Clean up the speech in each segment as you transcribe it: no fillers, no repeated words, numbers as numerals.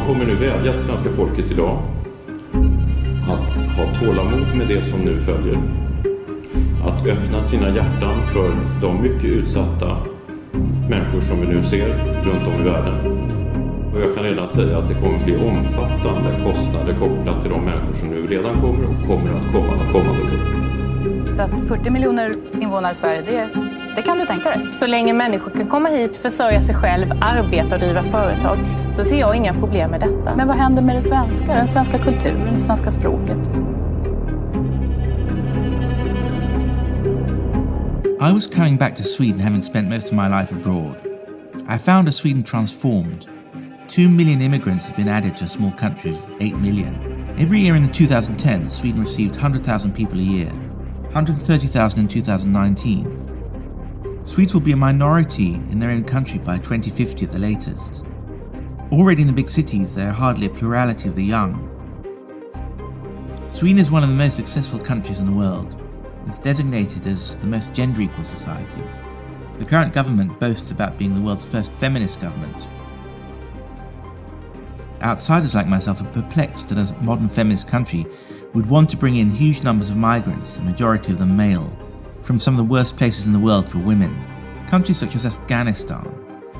Jag kommer nu vädja till svenska folket idag att ha tålamod med det som nu följer. Att öppna sina hjärtan för de mycket utsatta människor som vi nu ser runt om i världen. Och jag kan redan säga att det kommer att bli omfattande kostnader kopplat till de människor som nu redan kommer och kommer att komma de kommande åren. Så att 40 miljoner invånare i Sverige, det kan du tänka dig. Så länge människor kan komma hit, försörja sig själv, arbeta och driva företag, så ser jag inga problem med detta. Men vad händer med det svenska, den svenska kulturen, det svenska språket? I was coming back to Sweden having spent most of my life abroad. I found a Sweden transformed. 2 million immigrants have been added to a small country of 8 million. Every year in the 2010s, Sweden received 100,000 people a year, 130,000 in 2019. Swedes will be a minority in their own country by 2050 at the latest. Already in the big cities, there are hardly a plurality of the young. Sweden is one of the most successful countries in the world. It's designated as the most gender-equal society. The current government boasts about being the world's first feminist government. Outsiders like myself are perplexed that a modern feminist country would want to bring in huge numbers of migrants, the majority of them male, from some of the worst places in the world for women. Countries such as Afghanistan,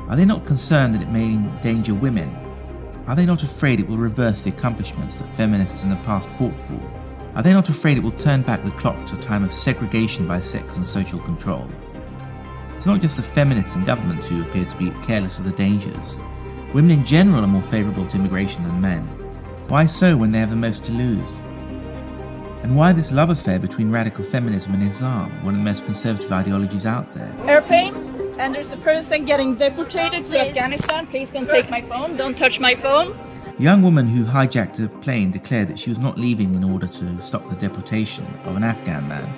are they not concerned that it may endanger women? Are they not afraid it will reverse the accomplishments that feminists in the past fought for? Are they not afraid it will turn back the clock to a time of segregation by sex and social control? It's not just the feminists and government who appear to be careless of the dangers. Women in general are more favourable to immigration than men. Why so when they have the most to lose? And why this love affair between radical feminism and Islam, one of the most conservative ideologies out there? Airplane, and there's a person getting deported to Afghanistan. Please don't take my phone, don't touch my phone. The young woman who hijacked a plane declared that she was not leaving in order to stop the deportation of an Afghan man,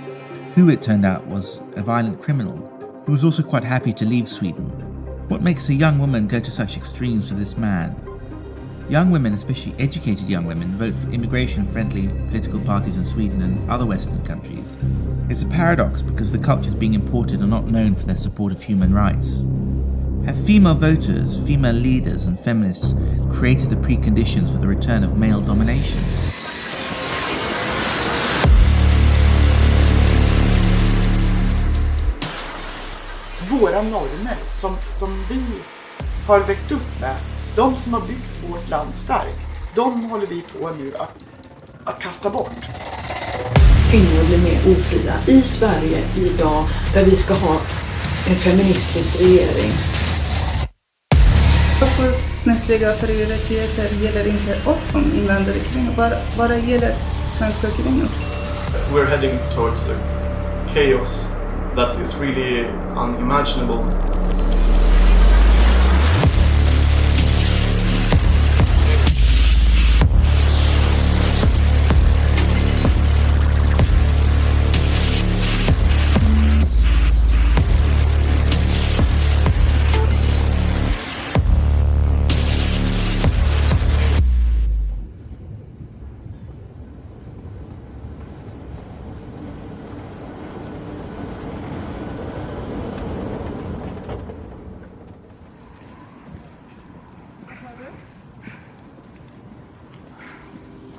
who it turned out was a violent criminal, who was also quite happy to leave Sweden. What makes a young woman go to such extremes for this man? Young women, especially educated young women, vote for immigration-friendly political parties in Sweden and other Western countries. It's a paradox because the cultures being imported are not known for their support of human rights. Have female voters, female leaders and feminists created the preconditions for the return of male domination? Våra normer som vi har växt upp med, de som har byggt vårt land starkt, de håller vi på nu att kasta bort. Kvinnor blir mer ofria i Sverige idag, där vi ska ha en feministisk regering. Varför mänskliga fri- och rättigheter gäller inte oss som invandrare kvinnor, bara gäller svenska kvinnor. We're heading towards a chaos that is really unimaginable.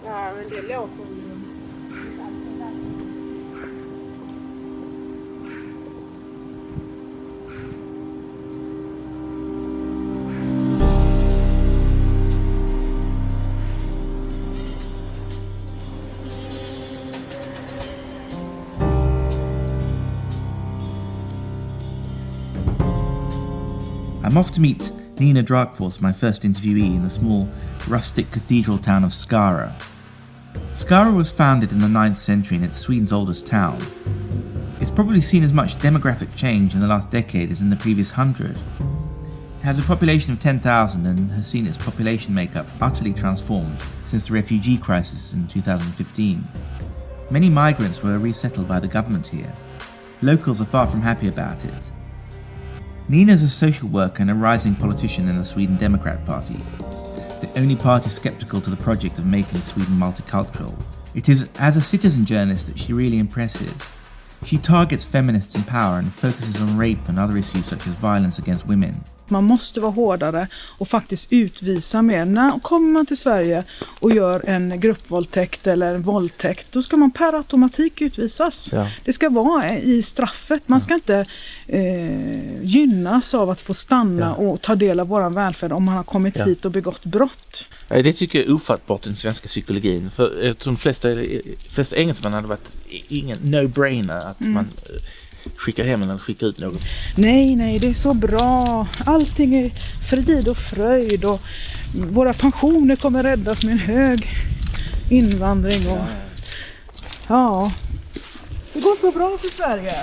Ja, men det låter I'm off to meet Nina Drakfors, my first interviewee, in the small, rustic cathedral town of Skara. Skara was founded in the 9th century and it's Sweden's oldest town. It's probably seen as much demographic change in the last decade as in the previous 100. It has a population of 10,000 and has seen its population makeup utterly transformed since the refugee crisis in 2015. Many migrants were resettled by the government here. Locals are far from happy about it. Nina is a social worker and a rising politician in the Sweden Democrat Party, the only party sceptical to the project of making Sweden multicultural. It is as a citizen journalist that she really impresses. She targets feminists in power and focuses on rape and other issues such as violence against women. Man måste vara hårdare och faktiskt utvisa mer. När kommer man till Sverige och gör en gruppvåldtäkt eller en våldtäkt, då ska man per automatik utvisas. Ja. Det ska vara i straffet. Man ska inte gynnas av att få stanna och ta del av vår välfärd om man har kommit hit och begått brott. Det tycker jag är ofattbart i den svenska psykologin. För de flesta engelsmän hade varit ingen no-brainer att man skickar hem eller skickar ut någon. Nej, det är så bra. Allting är frid och fröjd och våra pensioner kommer räddas med en hög invandring. Och, det går så bra för Sverige.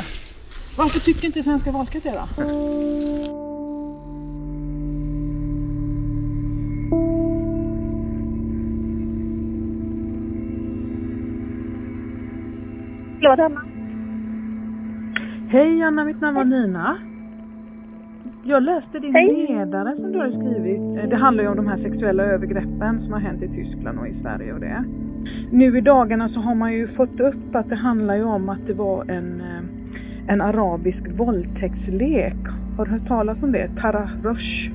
Varför tycker inte svenska folket det då? Förlåt, Anna. Hej Anna, mitt namn var Nina. Jag läste din ledare som du har skrivit. Det handlar ju om de här sexuella övergreppen som har hänt i Tyskland och i Sverige och det. Nu i dagarna så har man ju fått upp att det handlar ju om att det var en arabisk våldtäktslek. Har du hört talas om det? Tararush.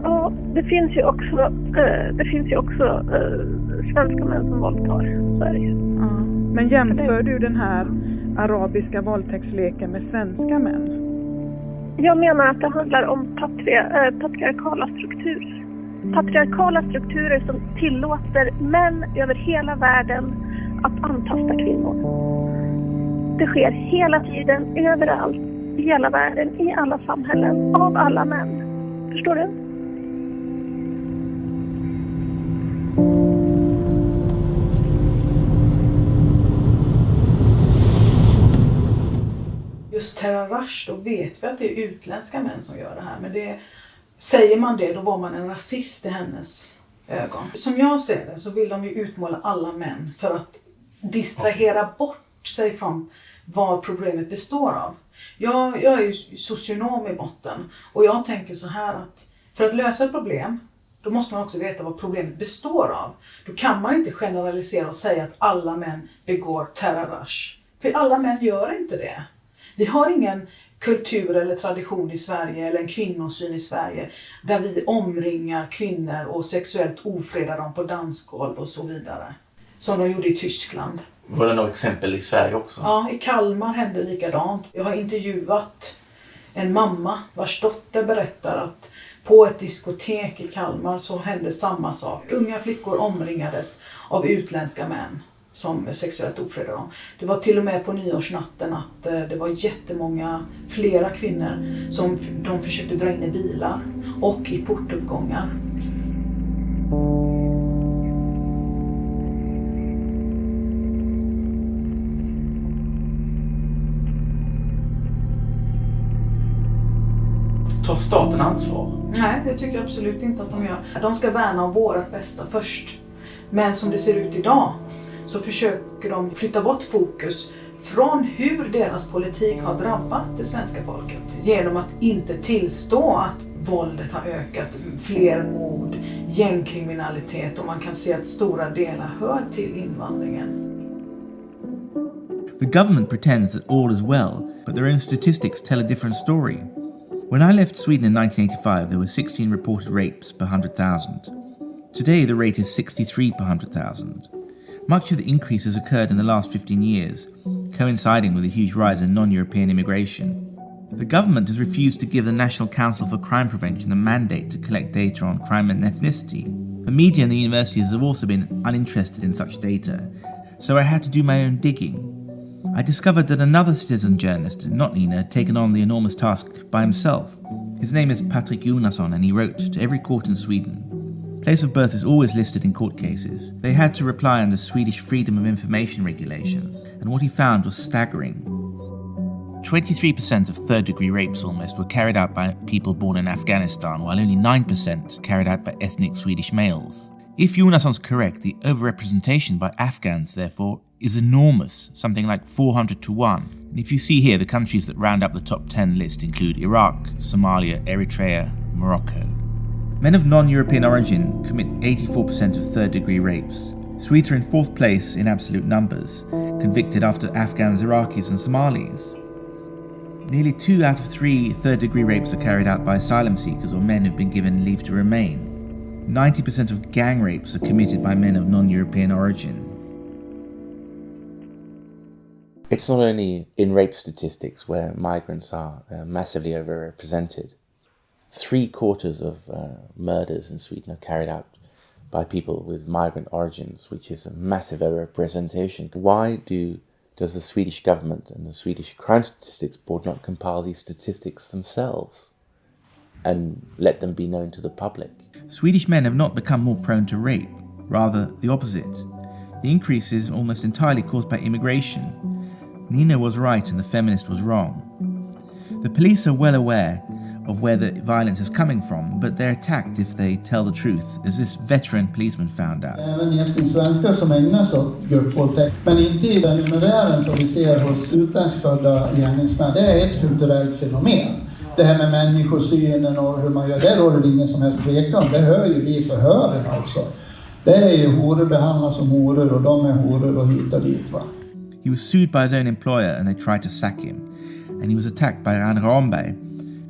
Ja, det finns ju också svenska män som våldtar Sverige. Ja. Men jämför du den här arabiska våldtäktsleken med svenska män? Jag menar att det handlar om patriarkala strukturer. Patriarkala strukturer som tillåter män över hela världen att antasta kvinnor. Det sker hela tiden, överallt, i hela världen, i alla samhällen, av alla män. Förstår du? Just terrorrush, då vet vi att det är utländska män som gör det här. Men säger man det, då var man en rasist i hennes ögon. Som jag ser det så vill de ju utmåla alla män för att distrahera bort sig från vad problemet består av. Jag är ju socionom i botten och jag tänker så här att för att lösa ett problem, då måste man också veta vad problemet består av. Då kan man inte generalisera och säga att alla män begår terrorrush. För alla män gör inte det. Vi har ingen kultur eller tradition i Sverige eller en kvinnosyn i Sverige där vi omringar kvinnor och sexuellt ofredar dem på dansgolv och så vidare. Som de gjorde i Tyskland. Var det några exempel i Sverige också? Ja, i Kalmar hände likadant. Jag har intervjuat en mamma vars dotter berättar att på ett diskotek i Kalmar så hände samma sak. Unga flickor omringades av utländska män som sexuellt ofredade dem. Det var till och med på nyårsnatten att det var jättemånga, flera kvinnor som de försökte dra in i bilar och i portuppgångar. Tar staten ansvar? Nej, det tycker jag absolut inte att de gör. De ska värna om vårt bästa först. Men som det ser ut idag så försöker de flytta bort fokus från hur deras politik har drabbat det svenska folket. Genom att inte tillstå att våldet har ökat, fler mord, gängkriminalitet och man kan se att stora delar hör till invandringen. The government pretends that all is well, but their own statistics tell a different story. When I left Sweden in 1985, there were 16 reported rapes per 100,000. Today, the rate is 63 per 100,000. Much of the increase has occurred in the last 15 years, coinciding with a huge rise in non-European immigration. The government has refused to give the National Council for Crime Prevention the mandate to collect data on crime and ethnicity. The media and the universities have also been uninterested in such data, so I had to do my own digging. I discovered that another citizen journalist, not Nina, had taken on the enormous task by himself. His name is Patrik Jonasson and he wrote to every court in Sweden. Place of birth is always listed in court cases. They had to reply under Swedish Freedom of Information regulations, and what he found was staggering. 23% of third-degree rapes almost were carried out by people born in Afghanistan, while only 9% carried out by ethnic Swedish males. If Jonasson's correct, the overrepresentation by Afghans, therefore, is enormous, something like 400 to 1. And if you see here, the countries that round up the top 10 list include Iraq, Somalia, Eritrea, Morocco. Men of non-European origin commit 84% of third-degree rapes. Swedes are in fourth place in absolute numbers, convicted after Afghans, Iraqis and Somalis. Nearly 2 out of 3 third-degree rapes are carried out by asylum seekers or men who've been given leave to remain. 90% of gang rapes are committed by men of non-European origin. It's not only in rape statistics where migrants are massively overrepresented. 3/4 of murders in Sweden are carried out by people with migrant origins, which is a massive overrepresentation. Why does the Swedish government and the Swedish Crime Statistics Board not compile these statistics themselves and let them be known to the public? Swedish men have not become more prone to rape, rather the opposite. The increase is almost entirely caused by immigration. Nina was right and the feminist was wrong. The police are well aware of where the violence is coming from, but they're attacked if they tell the truth, as this veteran policeman found out. Även etniska svenskar som ägnar sig åt gruppvåldtäkt, men inte i den numerären som vi ser hos utländskfödda gärningsmän. Det är ett kulturellt fenomen. Det här med människosynen och hur man gör, det råder det ingen som helst tvekan om. Det hör ju vi i förhören också. Det är ju horor behandlas som horor och de är horor och hit och dit, va. He was sued by his own employer and they tried to sack him. And he was attacked by Anne Ramberg,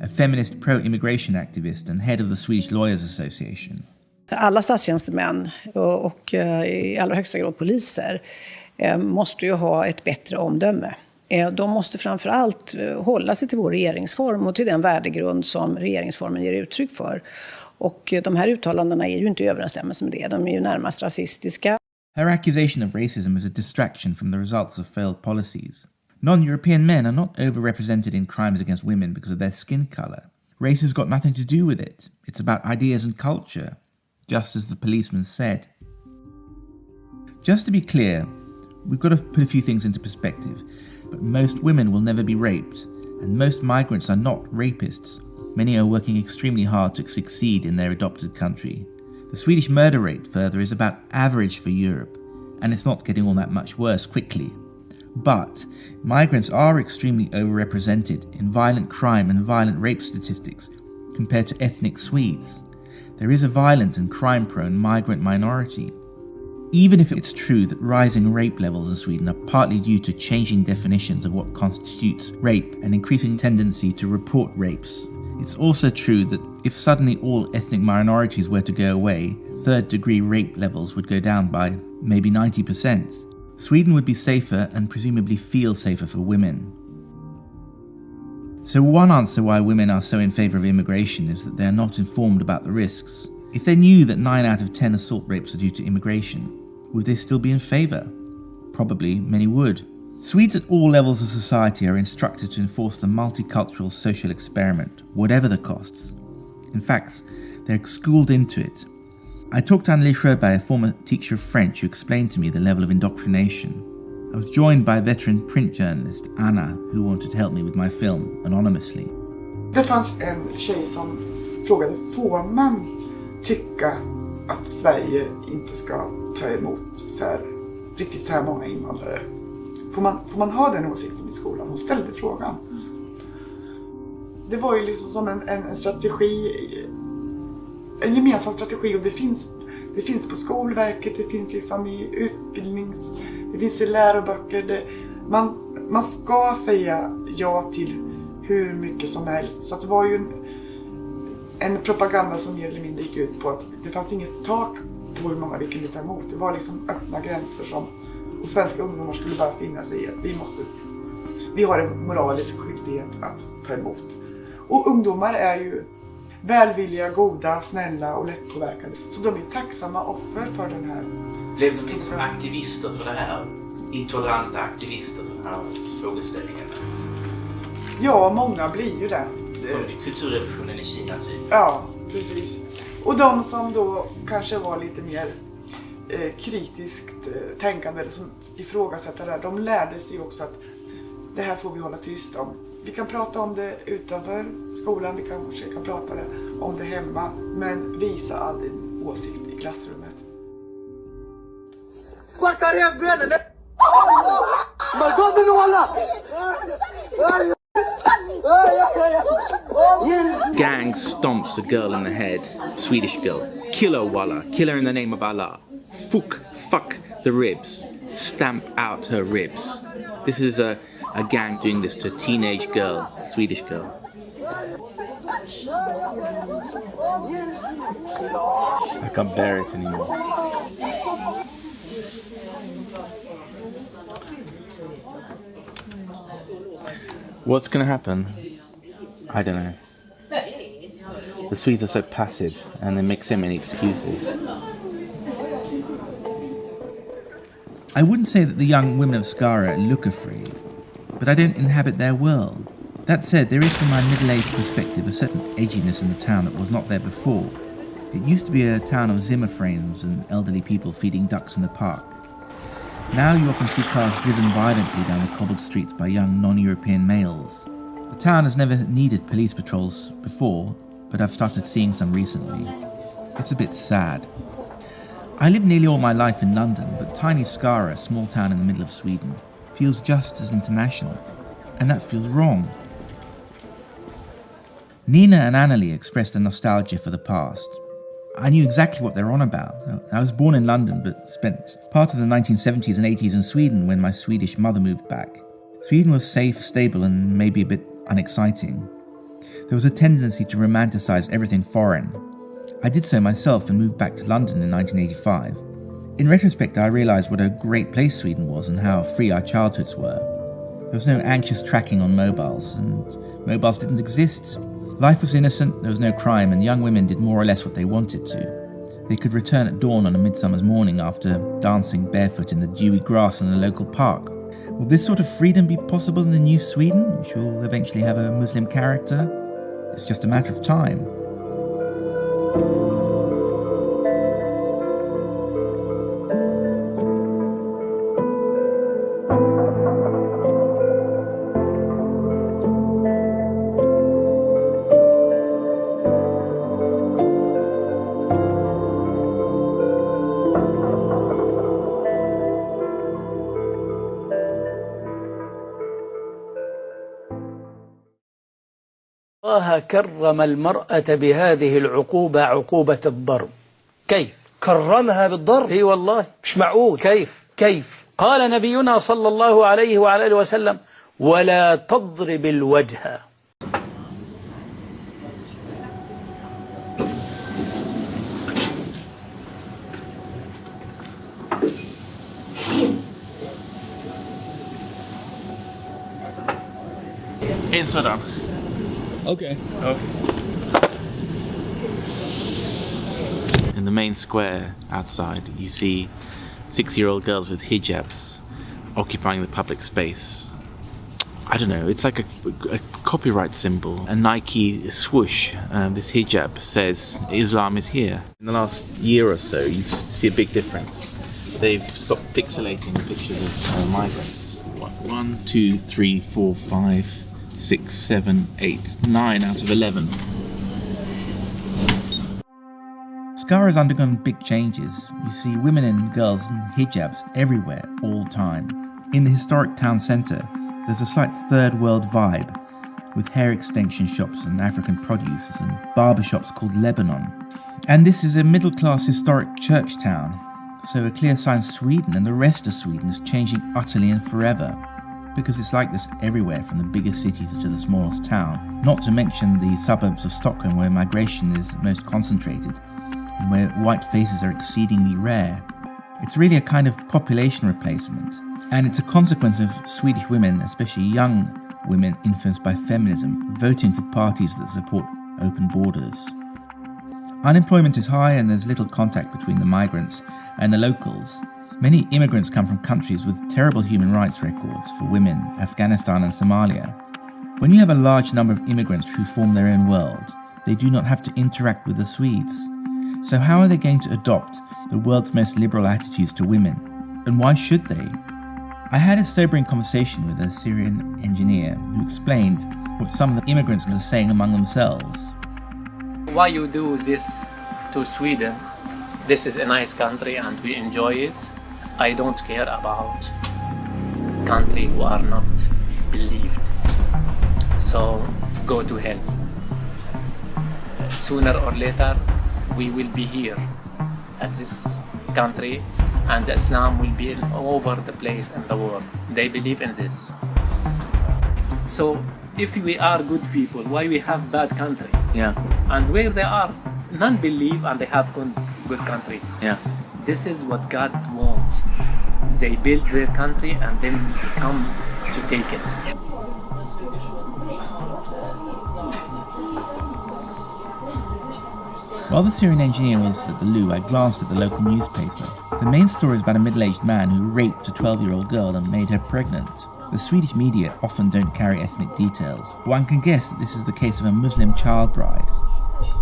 a feminist pro-immigration activist and head of the Swedish Lawyers Association. Alla statstjänstemän och i allra högsta grad poliser måste ju ha ett bättre omdöme. De måste framförallt hålla sig till vår regeringsform och till den värdegrund som regeringsformen ger uttryck för. Och de här uttalandena är ju inte i överensstämmelse med det. De är ju närmast rasistiska. Her accusation of racism is a distraction from the results of failed policies. Non-European men are not overrepresented in crimes against women because of their skin colour. Race has got nothing to do with it. It's about ideas and culture, just as the policeman said. Just to be clear, we've got to put a few things into perspective, but most women will never be raped, and most migrants are not rapists. Many are working extremely hard to succeed in their adopted country. The Swedish murder rate, further, is about average for Europe, and it's not getting all that much worse quickly. But migrants are extremely overrepresented in violent crime and violent rape statistics compared to ethnic Swedes. There is a violent and crime-prone migrant minority. Even if it's true that rising rape levels in Sweden are partly due to changing definitions of what constitutes rape and increasing tendency to report rapes, it's also true that if suddenly all ethnic minorities were to go away, third-degree rape levels would go down by maybe 90%. Sweden would be safer and presumably feel safer for women. So one answer why women are so in favour of immigration is that they are not informed about the risks. If they knew that 9 out of 10 assault rapes are due to immigration, would they still be in favour? Probably many would. Swedes at all levels of society are instructed to enforce the multicultural social experiment, whatever the costs. In fact, they're schooled into it. I talked to Anneli Sjöberg, a former teacher of French, who explained to me the level of indoctrination. I was joined by veteran print journalist Anna, who wanted to help me with my film, anonymously. Det fanns en tjej som frågade, får man tycka att Sverige inte ska ta emot riktigt så här många invandrare? Får man ha den åsikten i skolan? Hon ställde frågan. Det var ju liksom som en strategi, en gemensam strategi, och det finns på Skolverket, det finns liksom i det finns i läroböcker. Man ska säga ja till hur mycket som helst. Så att det var ju en propaganda som mer eller mindre gick ut på att det fanns inget tak på hur många vi kunde ta emot. Det var liksom öppna gränser och svenska ungdomar skulle bara finna sig i att vi har en moralisk skyldighet att ta emot. Och ungdomar är ju välvilliga, goda, snälla och lättpåverkade. Så de är tacksamma offer för den här. Blev de liksom aktivister för det här? Intoleranta aktivister för den här frågeställningen? Ja, många blir ju det. Som kulturrevolutionen i Kina typ. Ja, precis. Och de som då kanske var lite mer kritiskt tänkande eller som ifrågasätter det här, de lärde sig också att det här får vi hålla tyst om. Vi kan prata om det utanför skolan, vi kanske kan prata om det hemma, men visa aldrig åsikt i klassrummet. Gang stomps a girl in the head, Swedish girl. Kill her, wallah. Kill her in the name of Allah. Fuck the ribs. Stamp out her ribs. This is a A gang doing this to a teenage girl, Swedish girl. I can't bear it anymore. What's gonna happen? I don't know. The Swedes are so passive and they make so many excuses. I wouldn't say that the young women of Skara look afraid, but I don't inhabit their world. That said, there is from my middle-aged perspective a certain edginess in the town that was not there before. It used to be a town of Zimmer frames and elderly people feeding ducks in the park. Now you often see cars driven violently down the cobbled streets by young non-European males. The town has never needed police patrols before, but I've started seeing some recently. It's a bit sad. I lived nearly all my life in London, but tiny Skara, a small town in the middle of Sweden, feels just as international, and that feels wrong. Nina and Annalie expressed a nostalgia for the past. I knew exactly what they're on about. I was born in London, but spent part of the 1970s and 80s in Sweden when my Swedish mother moved back. Sweden was safe, stable, and maybe a bit unexciting. There was a tendency to romanticize everything foreign. I did so myself and moved back to London in 1985. In retrospect, I realized what a great place Sweden was and how free our childhoods were. There was no anxious tracking on mobiles, and mobiles didn't exist. Life was innocent, there was no crime, and young women did more or less what they wanted to. They could return at dawn on a midsummer's morning after dancing barefoot in the dewy grass in a local park. Will this sort of freedom be possible in the new Sweden, which will eventually have a Muslim character? It's just a matter of time. الله كرم المرأة بهذه العقوبة، عقوبة الضرب. كيف؟ كرمها بالضرب؟ اي والله. مش معقول. كيف؟ قال نبينا صلى الله عليه وعلى آله وسلم: ولا تضرب الوجه. In Sudan. Okay. In the main square outside, you see 6-year-old girls with hijabs occupying the public space. I don't know, it's like a copyright symbol, a Nike swoosh. This hijab says Islam is here. In the last year or so, you see a big difference. They've stopped pixelating pictures of migrants. 1, 2, 3, 4, 5, 6, 7, 8, 9 out of 11. Skara has undergone big changes. You see women and girls in hijabs everywhere, all the time. In the historic town centre, there's a slight third world vibe, with hair extension shops and African produce and barbershops called Lebanon. And this is a middle-class historic church town, so a clear sign Sweden and the rest of Sweden is changing utterly and forever. Because it's like this everywhere, from the biggest cities to the smallest town. Not to mention the suburbs of Stockholm, where migration is most concentrated and where white faces are exceedingly rare. It's really a kind of population replacement, and it's a consequence of Swedish women, especially young women influenced by feminism, voting for parties that support open borders. Unemployment is high and there's little contact between the migrants and the locals. Many immigrants come from countries with terrible human rights records for women, Afghanistan and Somalia. When you have a large number of immigrants who form their own world, they do not have to interact with the Swedes. So how are they going to adopt the world's most liberal attitudes to women? And why should they? I had a sobering conversation with a Syrian engineer who explained what some of the immigrants are saying among themselves. Why you do this to Sweden? This is a nice country and we enjoy it. I don't care about country who are not believed. So go to hell. Sooner or later we will be here at this country and Islam will be all over the place in the world. They believe in this. So if we are good people, why we have bad country? Yeah. And where they are, none believe and they have good country. Yeah. This is what God wants. They build their country and then come to take it. While the Syrian engineer was at the loo, I glanced at the local newspaper. The main story is about a middle-aged man who raped a 12-year-old girl and made her pregnant. The Swedish media often don't carry ethnic details, but one can guess that this is the case of a Muslim child bride.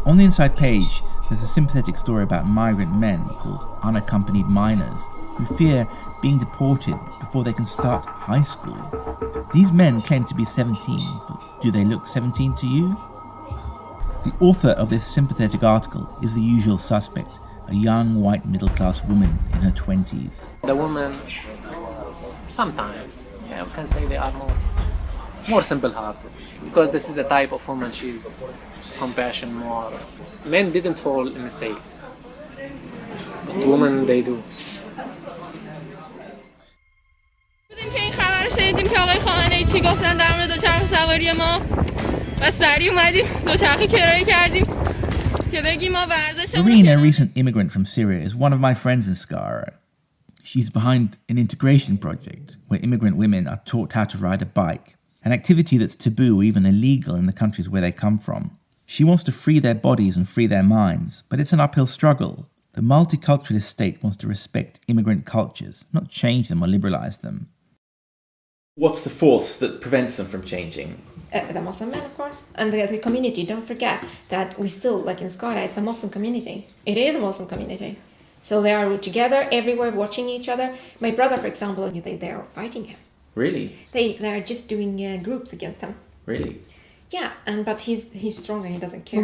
On the inside page, there's a sympathetic story about migrant men called unaccompanied minors who fear being deported before they can start high school. These men claim to be 17, but do they look 17 to you? The author of this sympathetic article is the usual suspect, a young white middle-class woman in her 20s. The women, sometimes, we can say they are more simple-hearted. Because this is the type of woman, she's compassion more. Men didn't fall in mistakes, but women, they do. بودیم که این خبر رو شنیدیم که آقای خامنه‌ای چی گفتن در مورد دوچرخه سواری ما و سری اومدیم دوچرخه کرایه کردیم که بگیم ما ورزش. Irene, a recent immigrant from Syria, is one of my friends in Skara. She's behind an integration project where immigrant women are taught how to ride a bike, an activity that's taboo or even illegal in the countries where they come from. She wants to free their bodies and free their minds, but it's an uphill struggle. The multiculturalist state wants to respect immigrant cultures, not change them or liberalize them. What's the force that prevents them from changing? The Muslim men, of course, and the community. Don't forget that we still, like in Skara, it's a Muslim community. It is a Muslim community. So they are together everywhere, watching each other. My brother, for example, they are fighting him. Really? They are just doing groups against him. Really? Yeah, but he's strong and he doesn't care.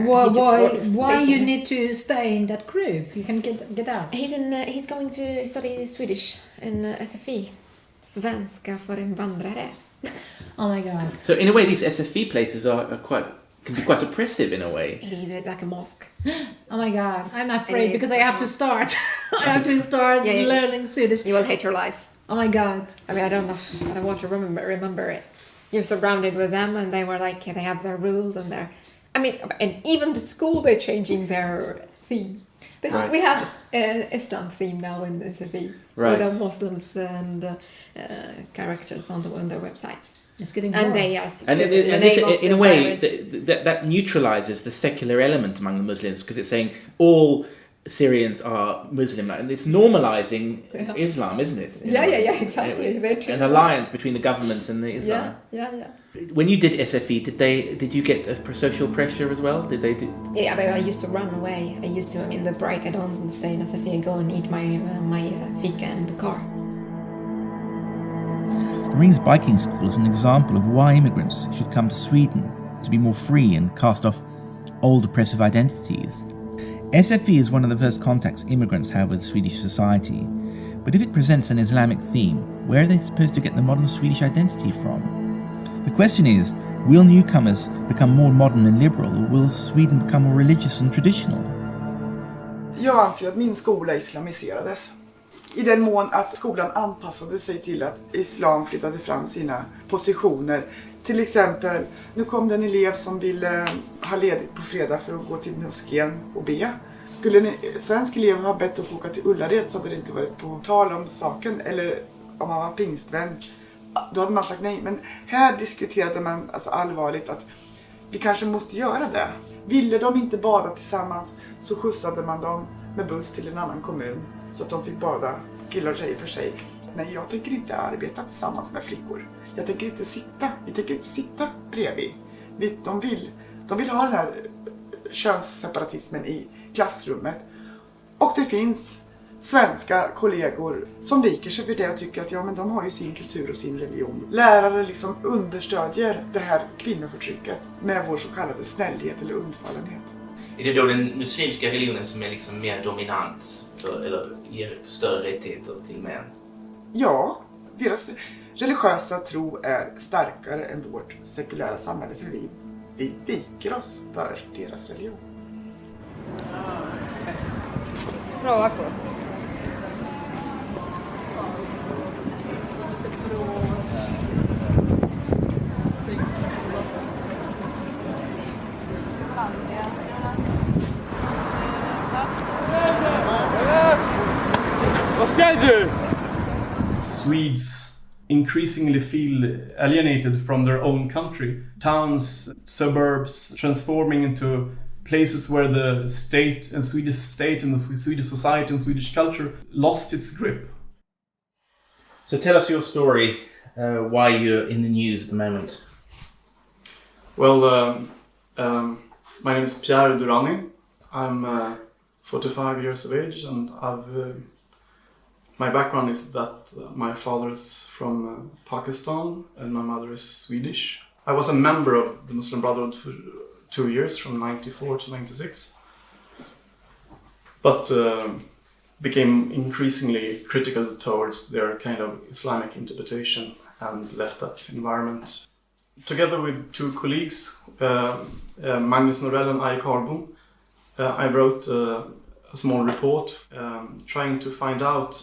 Why you need to stay in that group? You can get out. He's going to study Swedish in SFI, Svenska för invandrare. Oh my God! So in a way, these SFI places can be quite oppressive in a way. It is like a mosque. Oh my God! I'm afraid because I have to start. I have to start learning Swedish. You will hate your life. Oh my God! I mean, I don't know. I don't want to remember it. You're surrounded with them, and they were like they have their rules and their. I mean, and even the school they're changing their theme. Right. We have Islam theme now in SFI right. with the Muslims and characters on their websites. It's getting and worse. they yes, and this, in a way that neutralizes the secular element among the Muslims because it's saying all Syrians are Muslim and it's normalizing Islam, isn't it? Yeah, exactly. An alliance between the government and the Islam. Yeah. When you did SFI, did you get social pressure as well? Did they? Yeah, but I used to run away. I used to in the break. I don't stay in SFI. I go and eat my fika in the car. Irene's biking school is an example of why immigrants should come to Sweden to be more free and cast off old oppressive identities. SFI is one of the first contacts immigrants have with Swedish society, but if it presents an Islamic theme, where are they supposed to get the modern Swedish identity from? The question is, will newcomers become more modern and liberal, or will Sweden become more religious and traditional? Jag anser att min skola islamiserades. I den mån att skolan anpassade sig till att islam flyttade fram sina positioner. Till exempel, nu kom det en elev som ville ha ledigt på fredag för att gå till moskén och be. Skulle en svensk elev ha bett att åka till Ullared så hade det inte varit på tal om saken. Eller om man var pingstvän, då hade man sagt nej. Men här diskuterade man alltså allvarligt att vi kanske måste göra det. Ville de inte bada tillsammans så skjutsade man dem med buss till en annan kommun. Så att de fick bada, killar och tjejer för sig. Nej, jag tänker inte arbeta tillsammans med flickor. Vi tänker inte sitta bredvid. De vill ha den här könsseparatismen i klassrummet. Och det finns svenska kollegor som viker sig för det och tycker att men de har ju sin kultur och sin religion. Lärare liksom understödjer det här kvinnoförtrycket med vår så kallade snällhet eller undfallenhet. Är det då den muslimska religionen som är liksom mer dominant eller ger större rättigheter till män? Ja, deras religiösa tro är starkare än vårt sekulära samhälle för vi viker oss för deras religion. Bra på. Swedes increasingly feel alienated from their own country. Towns, suburbs, transforming into places where the state and the Swedish society and Swedish culture lost its grip. So tell us your story, why you're in the news at the moment. Well, my name is Pierre Durrani. I'm 45 years of age, and my background is that my father is from Pakistan and my mother is Swedish. I was a member of the Muslim Brotherhood for 2 years, from 94 to 96, but became increasingly critical towards their kind of Islamic interpretation and left that environment. Together with two colleagues, Magnus Norell and Aje Karbom, I wrote a small report trying to find out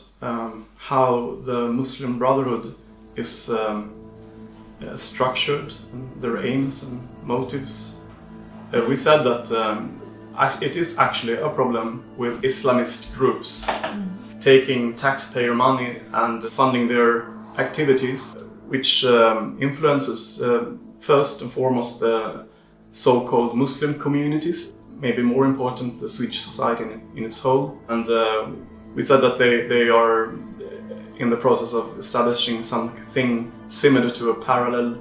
how the Muslim Brotherhood is structured, and their aims and motives. We said that it is actually a problem with Islamist groups taking taxpayer money and funding their activities, which influences first and foremost the so-called Muslim communities, maybe more important, the Swedish society in its whole. And we said that they are in the process of establishing something similar to a parallel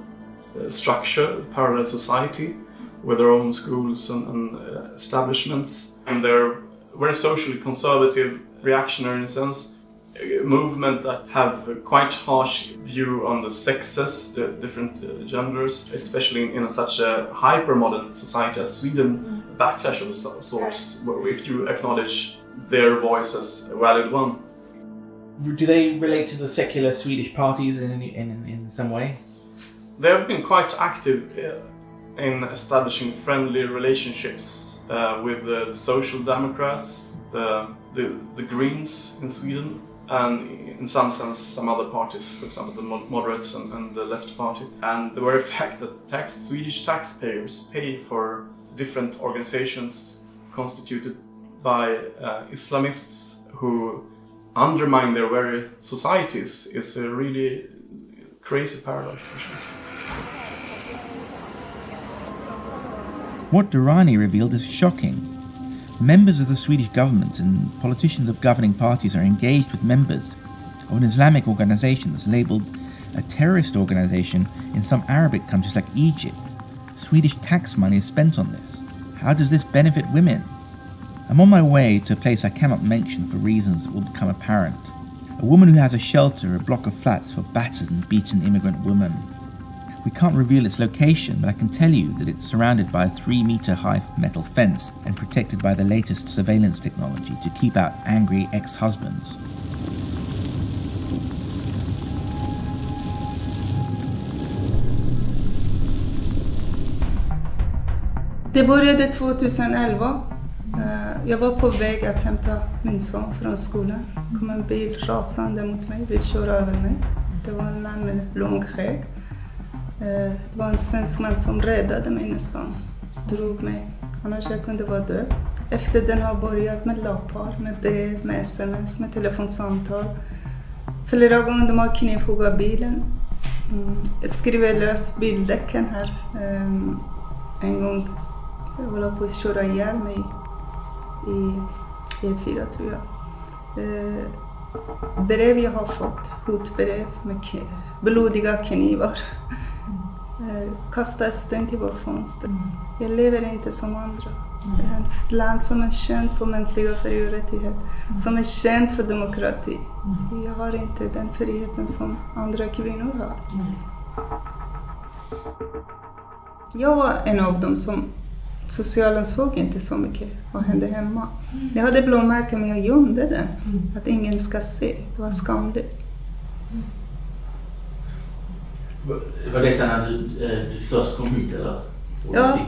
structure, a parallel society, with their own schools and establishments. And they're very socially conservative, reactionary in a sense, a movement that have a quite harsh view on the sexes, the different genders, especially in such a hyper-modern society as Sweden, a backlash of sorts, if you acknowledge their voice as a valid one. Do they relate to the secular Swedish parties in some way? They have been quite active in establishing friendly relationships with the Social Democrats, the Greens in Sweden, and in some sense some other parties, for example the moderates and the left party. And the very fact that Swedish taxpayers pay for different organizations constituted by Islamists who undermine their very societies is a really crazy paradox. What Durrani revealed is shocking. Members of the Swedish government and politicians of governing parties are engaged with members of an Islamic organization that's labeled a terrorist organization in some Arabic countries like Egypt. Swedish tax money is spent on this. How does this benefit women? I'm on my way to a place I cannot mention for reasons that will become apparent. A woman who has a shelter, a block of flats for battered and beaten immigrant women. We can't reveal its location, but I can tell you that it's surrounded by a 3-meter-high metal fence and protected by the latest surveillance technology to keep out angry ex-husbands. Det började 2011. Jag var på väg att hämta min son från skolan. Det kom en bil rasande mot mig, vill köra över mig. Det var en man med lång skägg. Det var en svensk man som räddade mig nästan. Drog mig, annars jag kunde vara död. Efter den har börjat med lagpar, med brev, med sms, med telefonsamtal. Flera gånger de har knivhuggat bilen. Jag skriver lös bildäcken här. En gång jag håller på att köra ihjäl mig i E4 tror jag. Brev jag har fått, hotbrev med blodiga knivar. Kasta sten till vår fönster. Jag lever inte som andra. Det är ett land som är känt för mänskliga fri- och rättigheter. Som är känt för demokrati. Jag har inte den friheten som andra kvinnor har. Jag var en av dem som socialen såg inte så mycket vad hände hemma. Jag hade blåmärken men jag gömde den. Att ingen ska se. Det var skamligt. Var detta när du först kom hit eller? Ja.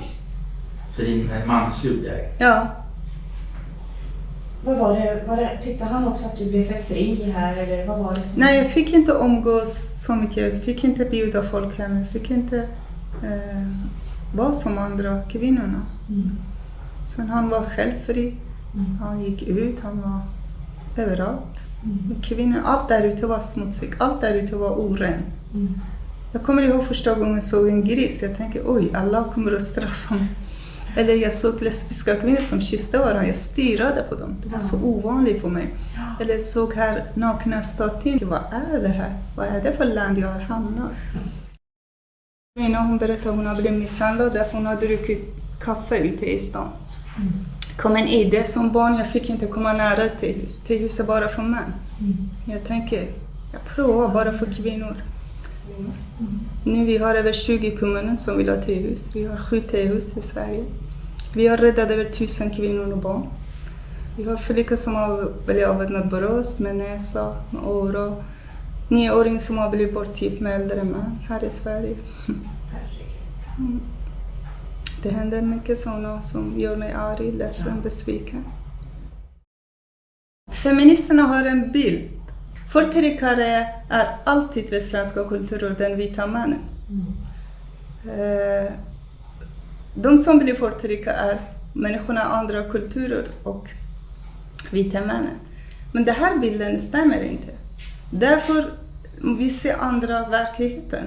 Så din man slog dig? Ja. Vad var det? Tyckte han också att du blev för fri här eller vad var det? Nej, jag fick inte umgås så mycket. Jag fick inte bjuda folk hem. Jag fick inte vara som andra kvinnorna. Sen han var själv fri. Han gick ut, han var överallt. Men kvinnor, allt där ute var smutsigt, allt där ute var oren. Jag kommer ihåg första gången jag såg en gris. Jag tänkte, oj, Allah kommer att straffa mig. Eller jag såg lesbiska kvinnor som kysste varandra. Jag stirrade på dem. Det var så ovanligt för mig. Eller jag såg här nakna statyn. Vad är det här? Vad är det för land jag har hamnat? Hon berättade att hon har blivit misshandlad därför hon har druckit kaffe ute i stan. Kom en idé som barn, jag fick inte komma nära till hus. Till hus är bara för män. Jag tänker, jag provar bara för kvinnor. Nu vi har över 20 kommuner som vill ha tehus. Vi har 7 tehus i Sverige. Vi har räddat över 1000 kvinnor och barn. Vi har flickor som har blivit av med bröst, med näsa, med öron. 9-åringar som har blivit bortgift med äldre män här i Sverige. Det händer mycket sådana som gör mig arg, ledsen, besviken. Feministerna har en bild. Förtryckare är alltid den svenska kulturen, den vita mannen. De som blir förtryckta är människorna i andra kulturer och vita männen. Men den här bilden stämmer inte. Därför vi ser andra verkligheten.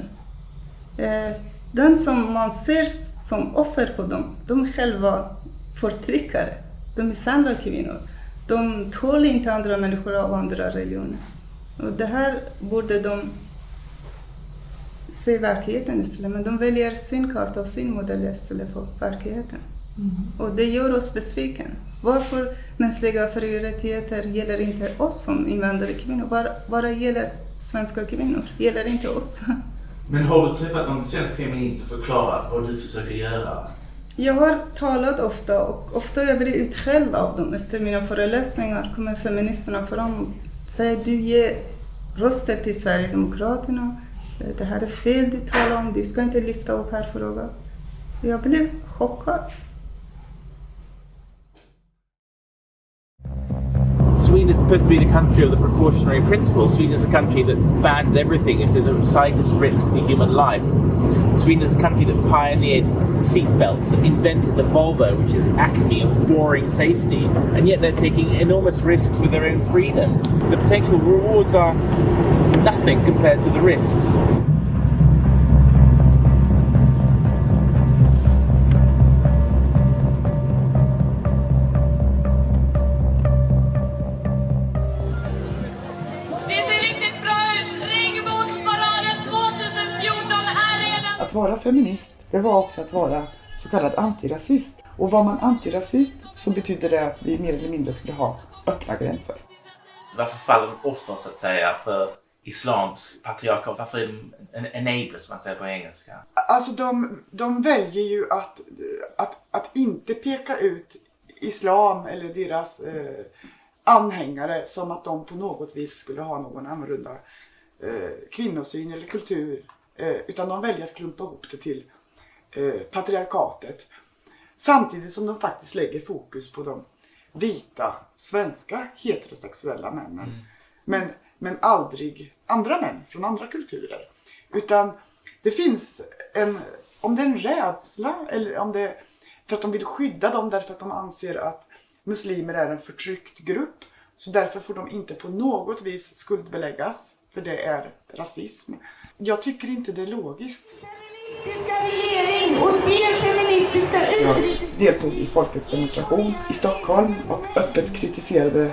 Den som man ser som offer på dem, de är själva förtryckare. De misshandlar kvinnor. De tål inte andra människor av andra religioner. Och det här borde de se verkligheten istället. Men de väljer sin karta och sin modell istället för verkligheten. Och det gör oss besviken. Varför mänskliga fri- och rättigheter gäller inte oss som invandrare kvinnor? Bara gäller svenska kvinnor, gäller inte oss. Men har du träffat någon svensk feminist och förklarat vad du försöker göra? Jag har talat ofta och ofta jag blir utskälld av dem. Efter mina föreläsningar kommer feministerna fram och säger du ger röster till Sverigedemokraterna. Det här är fel du talar om, du ska inte lyfta upp här frågan. Jag blev chockad. Sweden is supposed to be the country of the precautionary principle. Sweden is a country that bans everything if there's a slightest risk to human life. Sweden is a country that pioneered seatbelts, that invented the Volvo, which is acme of boring safety, and yet they're taking enormous risks with their own freedom. The potential rewards are nothing compared to the risks. Att vara feminist, det var också att vara så kallad antirasist. Och var man antirasist så betyder det att vi mer eller mindre skulle ha öppna gränser. Varför faller de offer så att säga för islams patriarkat? Varför är de enablers som man säger på engelska? Alltså de väljer ju att inte peka ut islam eller deras anhängare som att de på något vis skulle ha någon annorlunda kvinnosyn eller kultur. Utan de väljer att klumpa ihop det till patriarkatet. Samtidigt som de faktiskt lägger fokus på de vita, svenska, heterosexuella männen. Men aldrig andra män från andra kulturer. Utan det finns om det är en rädsla eller om det är för att de vill skydda dem därför att de anser att muslimer är en förtryckt grupp. Så därför får de inte på något vis skuldbeläggas, för det är rasism. Jag tycker inte det är logiskt. Jag deltog i folkets demonstration i Stockholm och öppet kritiserade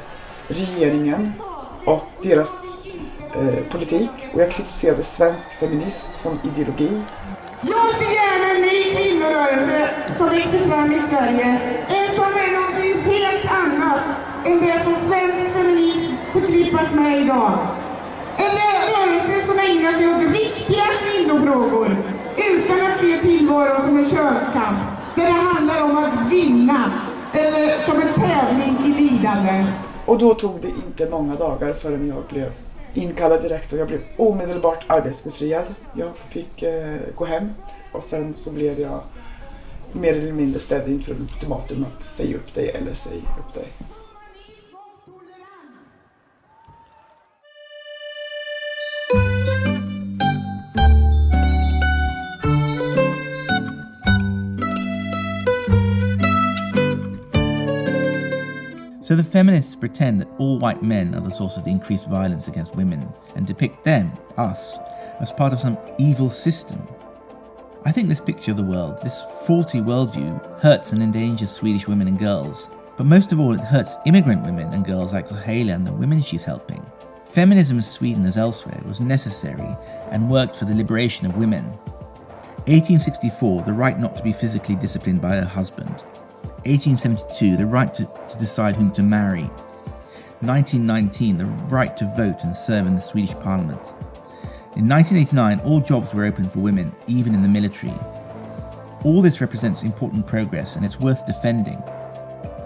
regeringen och deras politik. Och jag kritiserade svensk feminism som ideologi. Jag ser gärna en ny kvinnorörelse som växer fram i Sverige. En som är något helt annat än det som svensk feminism förknippas med idag. En rörelse som ägnar sig åt riktiga kvinnofrågor utan att se tillvaron som en könskamp. Där det handlar om att vinna eller som en tävling i lidande. Och då tog det inte många dagar förrän jag blev inkallad direkt och jag blev omedelbart arbetsbefriad. Jag fick gå hem och sen så blev jag mer eller mindre ställd inför ultimatum att säga upp dig eller säga upp dig. So the feminists pretend that all white men are the source of the increased violence against women and depict them, us, as part of some evil system. I think this picture of the world, this faulty worldview, hurts and endangers Swedish women and girls. But most of all, it hurts immigrant women and girls like Sohaila and the women she's helping. Feminism in Sweden as elsewhere was necessary and worked for the liberation of women. 1864, the right not to be physically disciplined by her husband. 1872, the right to decide whom to marry. 1919, the right to vote and serve in the Swedish parliament. In 1989, all jobs were open for women, even in the military. All this represents important progress and it's worth defending.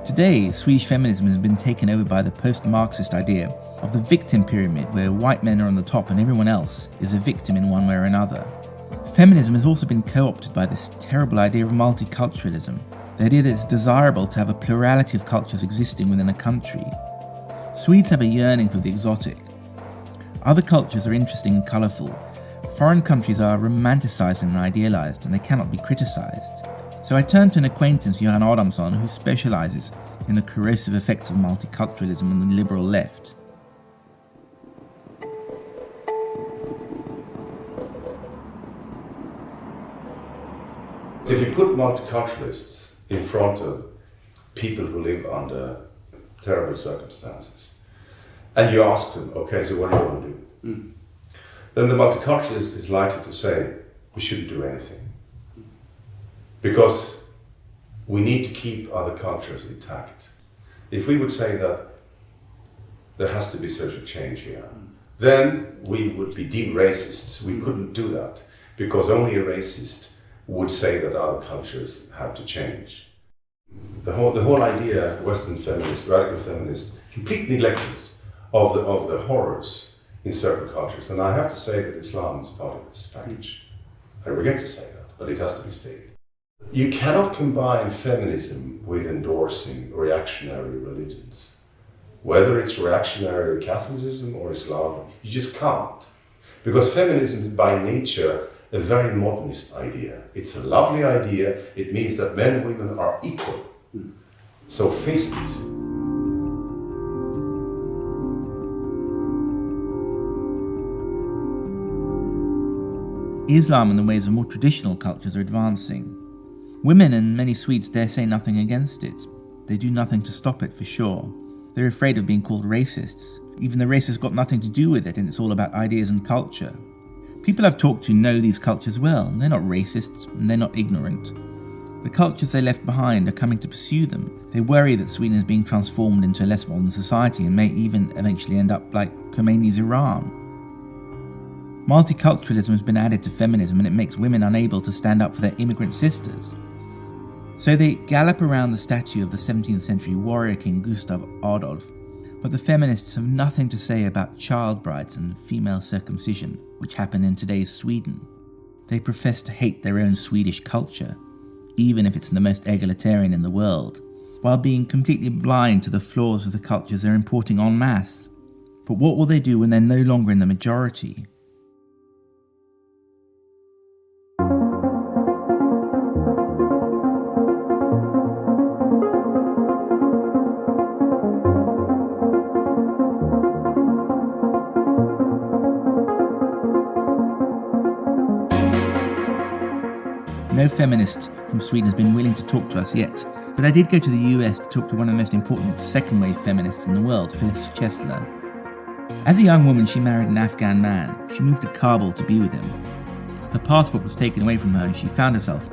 Today, Swedish feminism has been taken over by the post-Marxist idea of the victim pyramid, where white men are on the top and everyone else is a victim in one way or another. Feminism has also been co-opted by this terrible idea of multiculturalism, the idea that it's desirable to have a plurality of cultures existing within a country. Swedes have a yearning for the exotic. Other cultures are interesting and colourful. Foreign countries are romanticised and idealised, and they cannot be criticised. So I turned to an acquaintance, Johan Adamsson, who specialises in the corrosive effects of multiculturalism on the liberal left. If you put multiculturalists in front of people who live under terrible circumstances, and you ask them, okay, so what do you want to do? Then the multiculturalist is likely to say, we shouldn't do anything. Because we need to keep other cultures intact. If we would say that there has to be social change here, then we would be deemed racists. We couldn't do that, because only a racist would say that other cultures have to change. The whole idea, Western feminist, radical feminist, complete neglectance of the horrors in certain cultures. And I have to say that Islam is part of this package. I regret to say that, but it has to be stated. You cannot combine feminism with endorsing reactionary religions. Whether it's reactionary Catholicism or Islam, you just can't. Because feminism is by nature a very modernist idea. It's a lovely idea. It means that men and women are equal. So face it. Islam and the ways of more traditional cultures are advancing. Women and many Swedes dare say nothing against it. They do nothing to stop it, for sure. They're afraid of being called racists. Even the race has got nothing to do with it, and it's all about ideas and culture. People I've talked to know these cultures well. They're not racists, and they're not ignorant. The cultures they left behind are coming to pursue them. They worry that Sweden is being transformed into a less modern society and may even eventually end up like Khomeini's Iran. Multiculturalism has been added to feminism, and it makes women unable to stand up for their immigrant sisters. So they gallop around the statue of the 17th century warrior king Gustav Adolf, but the feminists have nothing to say about child brides and female circumcision, which happen in today's Sweden. They profess to hate their own Swedish culture, even if it's the most egalitarian in the world, while being completely blind to the flaws of the cultures they're importing en masse. But what will they do when they're no longer in the majority? No feminist from Sweden has been willing to talk to us yet, but I did go to the US to talk to one of the most important second-wave feminists in the world, Phyllis Chesler. As a young woman, she married an Afghan man. She moved to Kabul to be with him. Her passport was taken away from her and she found herself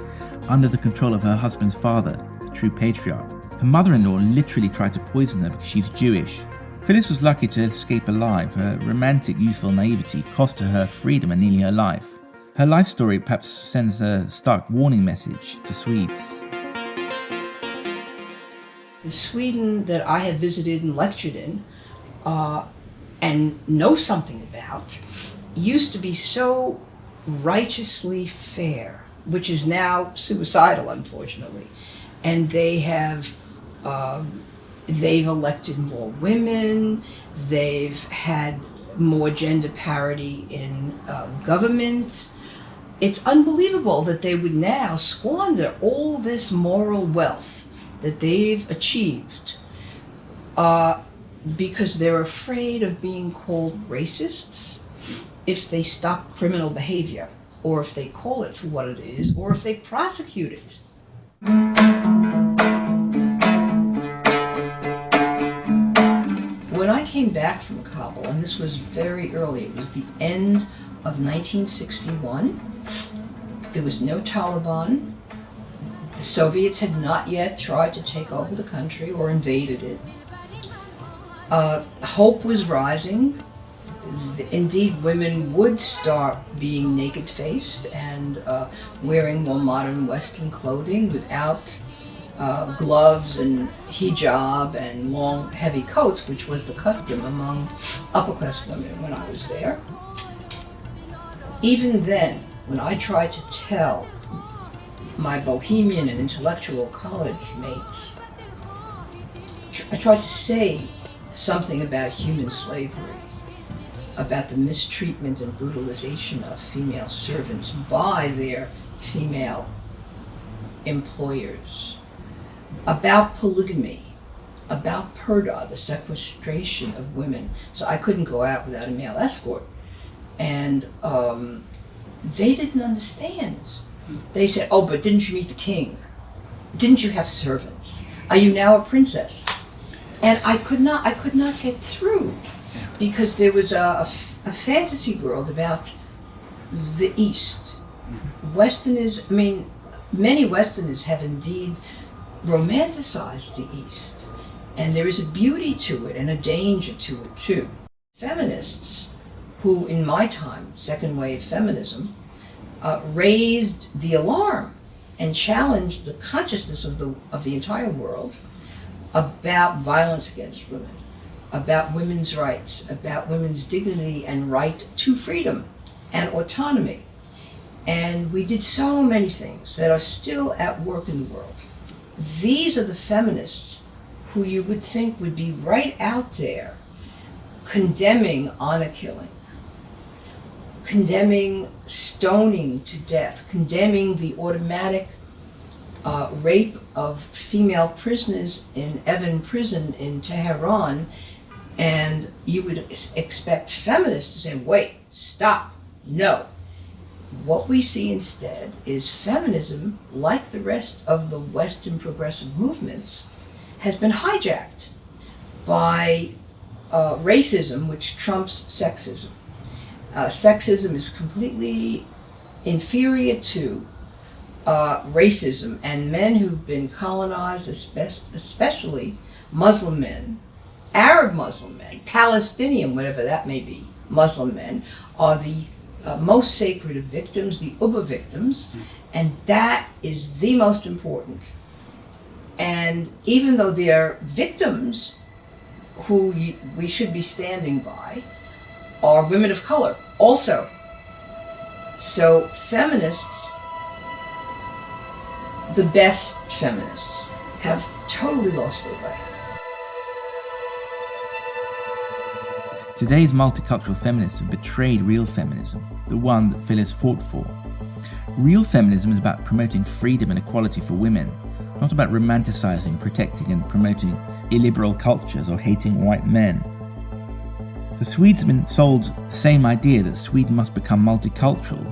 under the control of her husband's father, the true patriarch. Her mother-in-law literally tried to poison her because she's Jewish. Phyllis was lucky to escape alive. Her romantic, youthful naivety cost her freedom and nearly her life. Her life story perhaps sends a stark warning message to Swedes. The Sweden that I have visited and lectured in and know something about used to be so righteously fair, which is now suicidal, unfortunately. And they have they've elected more women, they've had more gender parity in government. It's unbelievable that they would now squander all this moral wealth that they've achieved because they're afraid of being called racists if they stop criminal behavior, or if they call it for what it is, or if they prosecute it. When I came back from Kabul, and this was very early, it was the end of 1961, there was no Taliban. The Soviets had not yet tried to take over the country or invaded it. Hope was rising. Indeed, women would start being naked-faced and wearing more modern Western clothing without gloves and hijab and long, heavy coats, which was the custom among upper-class women when I was there. Even then, when I tried to tell my bohemian and intellectual college mates, I tried to say something about human slavery, about the mistreatment and brutalization of female servants by their female employers, about polygamy, about purdah, the sequestration of women. So I couldn't go out without a male escort. And they didn't understand. They said, oh, but didn't you meet the king? Didn't you have servants? Are you now a princess? And I could not get through, because there was a fantasy world about the East. Westerners, I mean, many Westerners have indeed romanticized the East, and there is a beauty to it and a danger to it too. Feminists, who in my time, second wave feminism, raised the alarm and challenged the consciousness of the entire world about violence against women, about women's rights, about women's dignity and right to freedom and autonomy. And we did so many things that are still at work in the world. These are the feminists who you would think would be right out there condemning honor killing, condemning stoning to death, condemning the automatic rape of female prisoners in Evin prison in Tehran. And you would expect feminists to say, wait, stop, no. What we see instead is feminism, like the rest of the Western progressive movements, has been hijacked by racism, which trumps sexism. Sexism is completely inferior to racism, and men who've been colonized, especially Muslim men, Arab Muslim men, Palestinian, whatever that may be, Muslim men, are the most sacred of victims, the Uba victims, and that is the most important. And even though they are victims who we should be standing by, are women of color also. So feminists, the best feminists, have totally lost their way. Today's multicultural feminists have betrayed real feminism, the one that Phyllis fought for. Real feminism is about promoting freedom and equality for women, not about romanticizing, protecting and promoting illiberal cultures or hating white men. The Swedes have been sold the same idea that Sweden must become multicultural.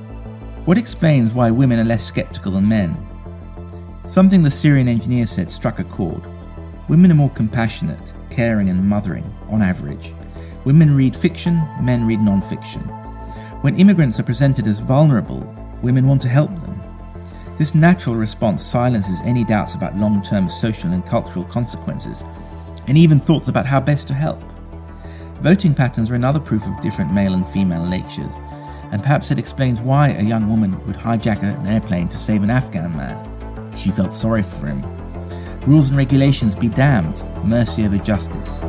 What explains why women are less skeptical than men? Something the Syrian engineer said struck a chord. Women are more compassionate, caring and mothering, on average. Women read fiction, men read non-fiction. When immigrants are presented as vulnerable, women want to help them. This natural response silences any doubts about long-term social and cultural consequences, and even thoughts about how best to help. Voting patterns are another proof of different male and female natures, and perhaps it explains why a young woman would hijack an airplane to save an Afghan man. She felt sorry for him. Rules and regulations be damned, mercy over justice.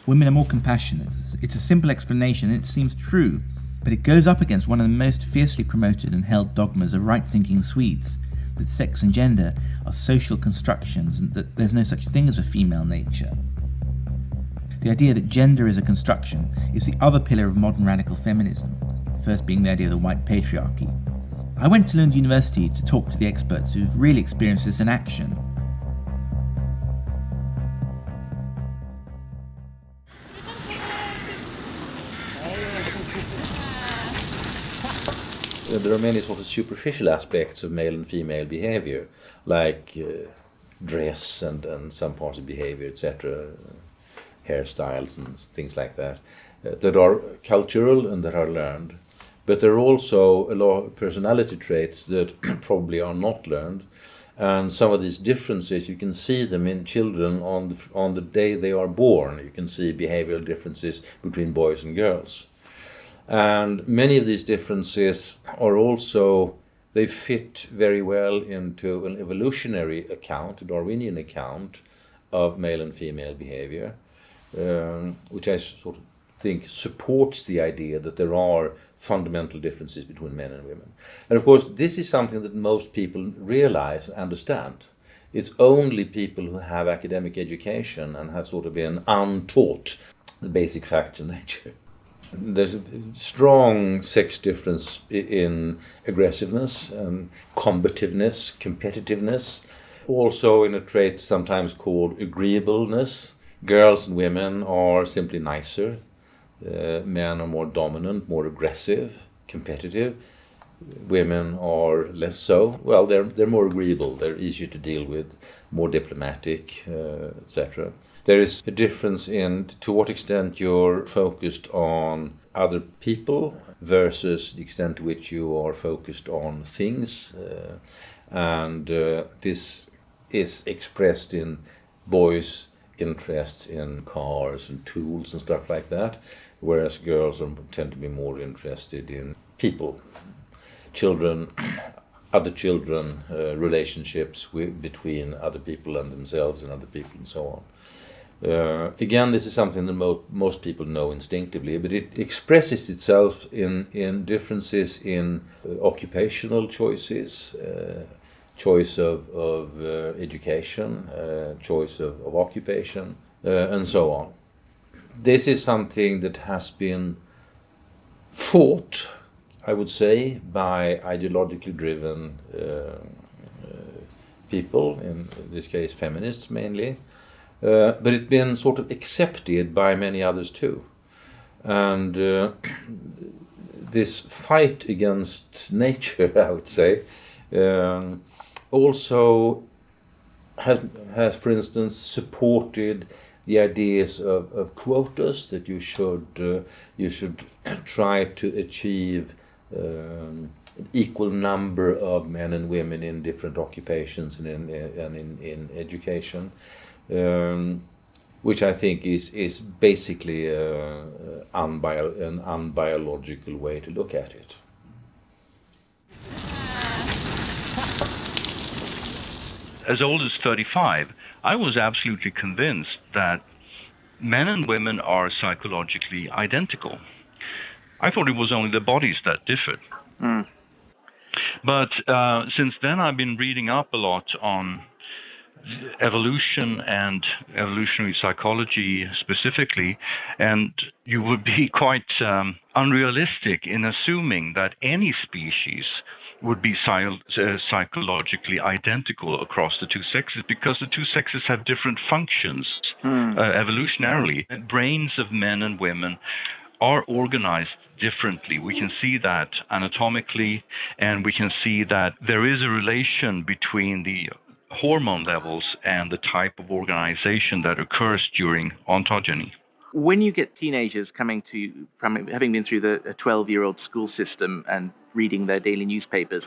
Women are more compassionate. It's a simple explanation and it seems true, but it goes up against one of the most fiercely promoted and held dogmas of right-thinking Swedes, that sex and gender are social constructions and that there's no such thing as a female nature. The idea that gender is a construction is the other pillar of modern radical feminism, the first being the idea of the white patriarchy. I went to Lund University to talk to the experts who've really experienced this in action. There are many sort of superficial aspects of male and female behavior, like dress and some parts of behavior, etc., hairstyles and things like that, that are cultural and that are learned. But there are also a lot of personality traits that probably are not learned. And some of these differences, you can see them in children on the day they are born. You can see behavioral differences between boys and girls. And many of these differences are also, they fit very well into an evolutionary account, a Darwinian account of male and female behavior, which I sort of think supports the idea that there are fundamental differences between men and women. And of course, this is something that most people realize, understand. It's only people who have academic education and have sort of been untaught the basic facts of nature. There's a strong sex difference in aggressiveness, combativeness, competitiveness. Also in a trait sometimes called agreeableness. Girls and women are simply nicer. Men are more dominant, more aggressive, competitive. Women are less so. Well, they're more agreeable. They're easier to deal with, more diplomatic, etc. There is a difference in to what extent you're focused on other people versus the extent to which you are focused on things. And this is expressed in boys' interests in cars and tools and stuff like that, whereas girls tend to be more interested in people, children, other children, relationships between other people and themselves and other people and so on. Again, this is something that most people know instinctively, but it expresses itself in differences in occupational choices, choice of education, choice of occupation, and so on. This is something that has been fought, I would say, by ideologically driven people, in this case feminists mainly, but it's been sort of accepted by many others too. And this fight against nature, I would say, also has, for instance, supported the ideas of quotas, that you should try to achieve an equal number of men and women in different occupations and in education, which I think is basically an unbiological way to look at it. As old as 35, I was absolutely convinced that men and women are psychologically identical. I thought it was only the bodies that differed. Mm. But since then I've been reading up a lot on evolution and evolutionary psychology specifically, and you would be quite unrealistic in assuming that any species would be psychologically identical across the two sexes, because the two sexes have different functions evolutionarily. The brains of men and women are organized differently. We can see that anatomically, and we can see that there is a relation between the hormone levels and the type of organization that occurs during ontogeny. When you get teenagers coming to, from having been through the 12-year-old school system and reading their daily newspapers,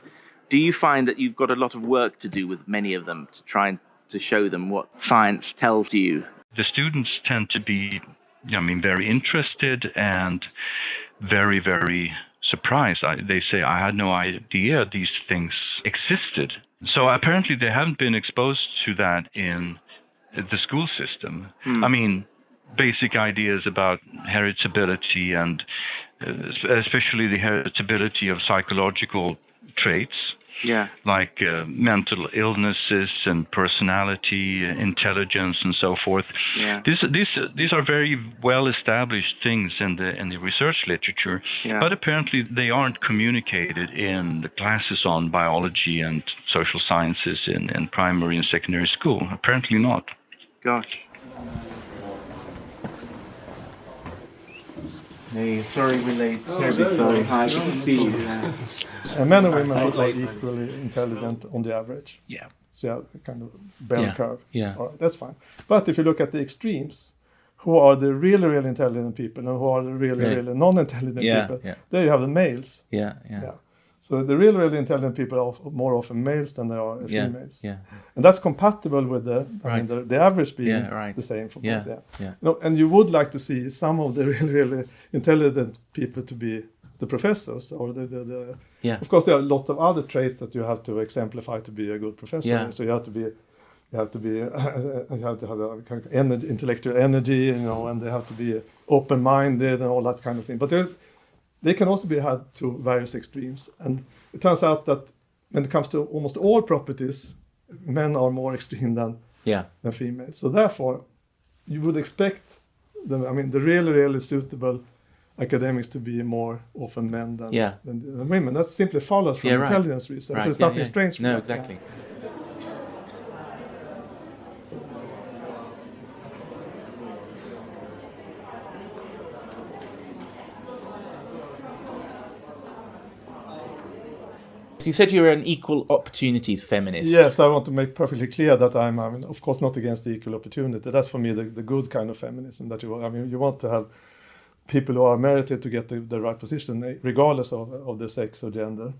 do you find that you've got a lot of work to do with many of them to try and to show them what science tells you? The students tend to be, very interested and very, very surprised. They say, I had no idea these things existed. So apparently they haven't been exposed to that in the school system. basic ideas about heritability and especially the heritability of psychological traits. Yeah. Like mental illnesses and personality, intelligence, and so forth. Yeah. These are very well established things in the research literature, Yeah. but apparently they aren't communicated in the classes on biology and social sciences in primary and secondary school. Apparently not. Gosh. Hey, sorry we're late. Terribly sorry. Hi, good to see you. Men and women are equally intelligent on the average. Yeah. So you have a kind of bell curve. Yeah. All right, that's fine. But if you look at the extremes, who are the really, really intelligent people and who are the really, really non-intelligent people, there you have the males. Yeah. So the really, really intelligent people are more often males than they are females. Yeah. And that's compatible with the average being the same for both. No, and you would like to see some of the really, really intelligent people to be the professors or the Of course, there are lots of other traits that you have to exemplify to be a good professor. Yeah. So you have to have a kind of intellectual energy, and they have to be open-minded and all that kind of thing. But they can also be had to various extremes. And it turns out that when it comes to almost all properties, men are more extreme than females. So therefore, you would expect the really, really suitable academics to be more often men than women. That simply follows from intelligence research. There's nothing strange from that. No, exactly. You said you're an equal opportunities feminist. Yes, I want to make perfectly clear that I'm of course not against the equal opportunity. That's for me the good kind of feminism. That you want to have people who are merited to get the right position, regardless of their sex or gender,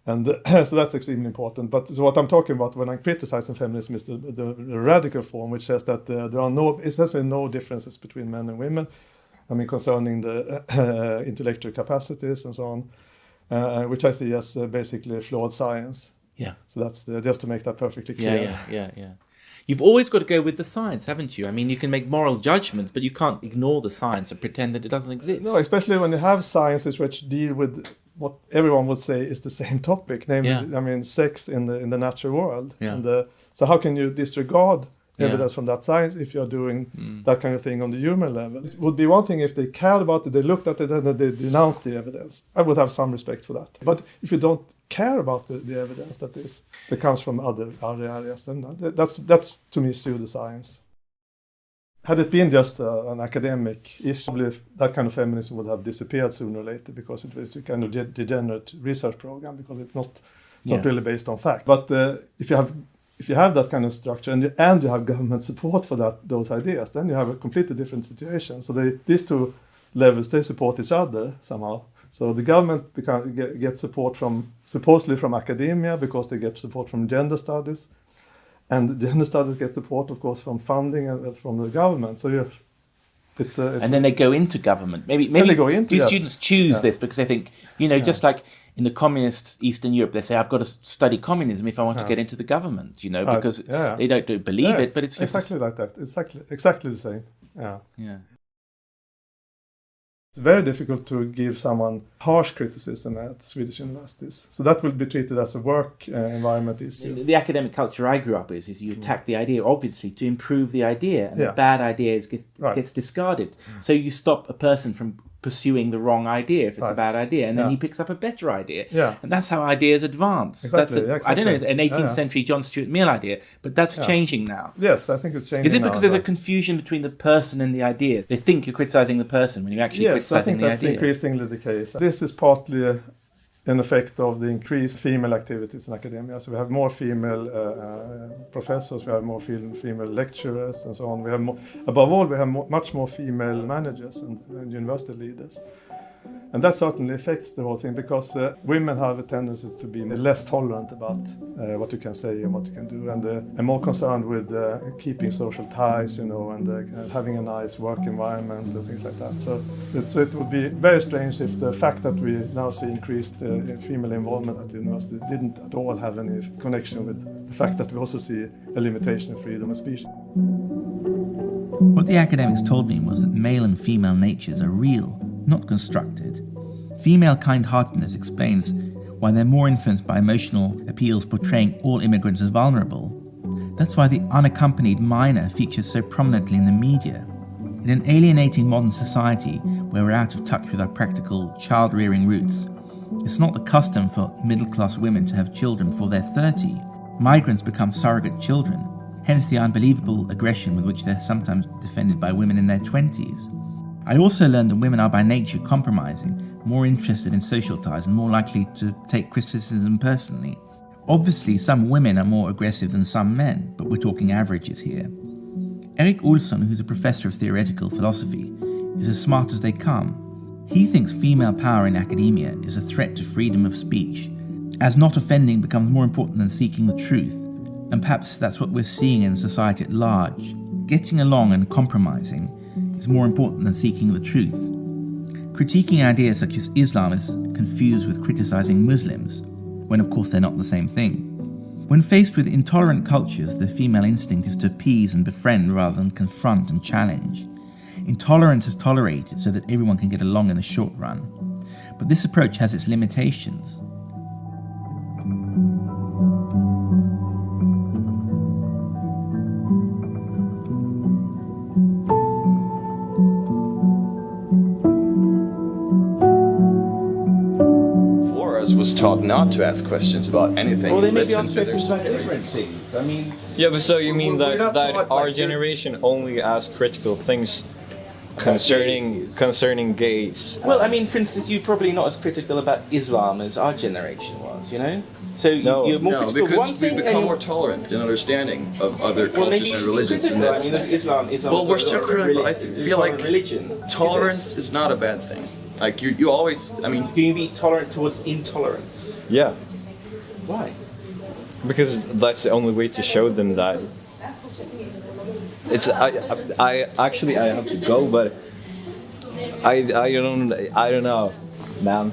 and so that's extremely important. But so what I'm talking about when I'm criticizing feminism is the radical form, which says that there are essentially no differences between men and women. Concerning the intellectual capacities and so on. Which I see as basically flawed science. Yeah. So that's just to make that perfectly clear. Yeah. You've always got to go with the science, haven't you? You can make moral judgments, but you can't ignore the science and pretend that it doesn't exist. No, especially when you have sciences which deal with what everyone would say is the same topic, namely, sex in the natural world. Yeah. And so how can you disregard evidence from that science if you're doing that kind of thing on the human level? It would be one thing if they cared about it, they looked at it and they denounced the evidence. I would have some respect for that. But if you don't care about the evidence that comes from other areas, then that's to me pseudoscience. Had it been just an academic issue, that kind of feminism would have disappeared sooner or later because it was a kind of degenerate research program because it's not really based on fact. But if you have that kind of structure and you have government support for those ideas, then you have a completely different situation. So these two levels, they support each other somehow. So the government gets support supposedly from academia because they get support from gender studies. And gender studies get support, of course, from funding and from the government. So and then they go into government. Maybe they go into, students choose this because they think, just like in the communist Eastern Europe, they say, I've got to study communism if I want to get into the government, because they don't believe it, but it's just... Exactly like that. Exactly the same. Yeah. It's very difficult to give someone harsh criticism at Swedish universities. So that will be treated as a work environment issue. The academic culture I grew up with is you attack the idea, obviously, to improve the idea, and the bad idea gets discarded. So you stop a person from pursuing the wrong idea if it's a bad idea, and then he picks up a better idea. Yeah. And that's how ideas advance. Exactly, I don't know, an 18th century John Stuart Mill idea, but that's changing now. Yes, I think it's changing. Is it because there's a confusion between the person and the idea? They think you're criticizing the person when you're actually criticizing the idea. Yes, I think that's increasingly the case. This is partly an effect of the increased female activities in academia. So we have more female professors, we have more female lecturers and so on. We have above all, we have much more female managers and university leaders. And that certainly affects the whole thing because women have a tendency to be less tolerant about what you can say and what you can do, and more concerned with keeping social ties, and having a nice work environment and things like that. So it would be very strange if the fact that we now see increased female involvement at the university didn't at all have any connection with the fact that we also see a limitation of freedom of speech. What the academics told me was that male and female natures are real, not constructed. Female kind-heartedness explains why they're more influenced by emotional appeals portraying all immigrants as vulnerable. That's why the unaccompanied minor features so prominently in the media. In an alienating modern society where we're out of touch with our practical child-rearing roots, it's not the custom for middle-class women to have children before they're 30. Migrants become surrogate children, hence the unbelievable aggression with which they're sometimes defended by women in their 20s. I also learned that women are by nature compromising, more interested in social ties and more likely to take criticism personally. Obviously, some women are more aggressive than some men, but we're talking averages here. Erik Olsson, who's a professor of theoretical philosophy, is as smart as they come. He thinks female power in academia is a threat to freedom of speech, as not offending becomes more important than seeking the truth, and perhaps that's what we're seeing in society at large. Getting along and compromising is more important than seeking the truth. Critiquing ideas such as Islam is confused with criticizing Muslims, when of course they're not the same thing. When faced with intolerant cultures, the female instinct is to appease and befriend rather than confront and challenge. Intolerance is tolerated so that everyone can get along in the short run. But this approach has its limitations. Was taught not to ask questions about anything. Well, they may be Listen asked to their questions about story. different things. I mean, yeah, but so you mean we're not that taught, our like, generation only asks critical things concerning gays? Well, I mean, for instance, you're probably not as critical about Islam as our generation was, you know? So you're more critical because of one we thing become and more tolerant and understanding of other Well, maybe cultures you and should be religions. critical. And I that's mean, Islam well, we're still critical. I it's feel not like a religion. tolerance is not a bad thing. Like you always. I mean, can you be tolerant towards intolerance? Yeah. Why? Because that's the only way to show them that. It's I actually I have to go, but I don't know, man.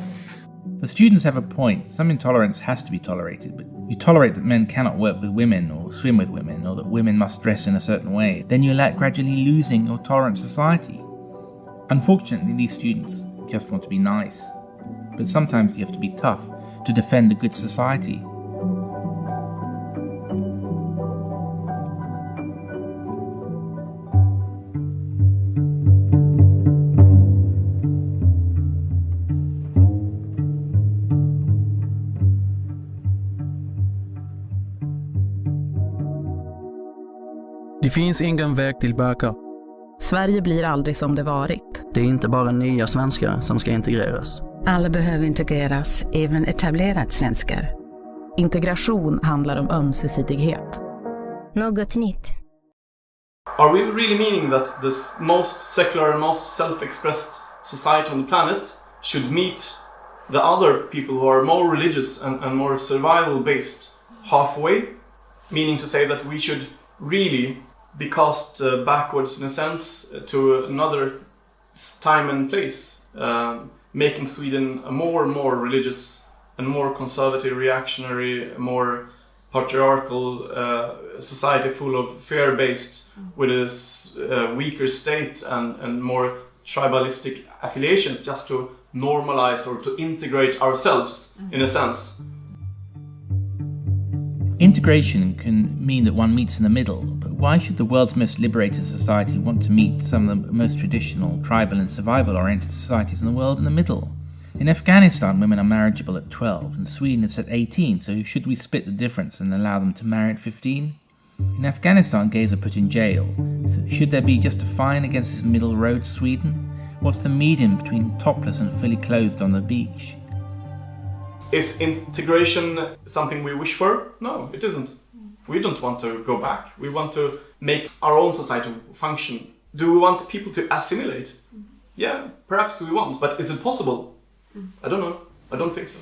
The students have a point. Some intolerance has to be tolerated, but you tolerate that men cannot work with women or swim with women, or that women must dress in a certain way, then you're gradually losing your tolerant society. Unfortunately, these students just want to be nice, but sometimes you have to be tough to defend a good society. Det finns ingen väg tillbaka. Sverige blir aldrig som det varit. Det är inte bara nya svenskar som ska integreras. Alla behöver integreras, även etablerade svenskar. Integration handlar om ömsesidighet. Något nytt. Are we really meaning that the most secular and most self-expressed society on the planet should meet the other people who are more religious and more survival-based halfway? Meaning to say that we should really be cast backwards in a sense to another time and place, making Sweden a more and more religious and more conservative, reactionary, more patriarchal society full of fear-based, with a weaker state and more tribalistic affiliations, just to normalize or to integrate ourselves in a sense. Integration can mean that one meets in the middle, but why should the world's most liberated society want to meet some of the most traditional, tribal and survival-oriented societies in the world in the middle? In Afghanistan, women are marriageable at 12, and Sweden it's at 18, so should we split the difference and allow them to marry at 15? In Afghanistan, gays are put in jail, so should there be just a fine against this middle road Sweden? What's the median between topless and fully clothed on the beach? Is integration something we wish for? No, it isn't. We don't want to go back. We want to make our own society function. Do we want people to assimilate? Yeah, perhaps we want, but is it possible? I don't know. I don't think so.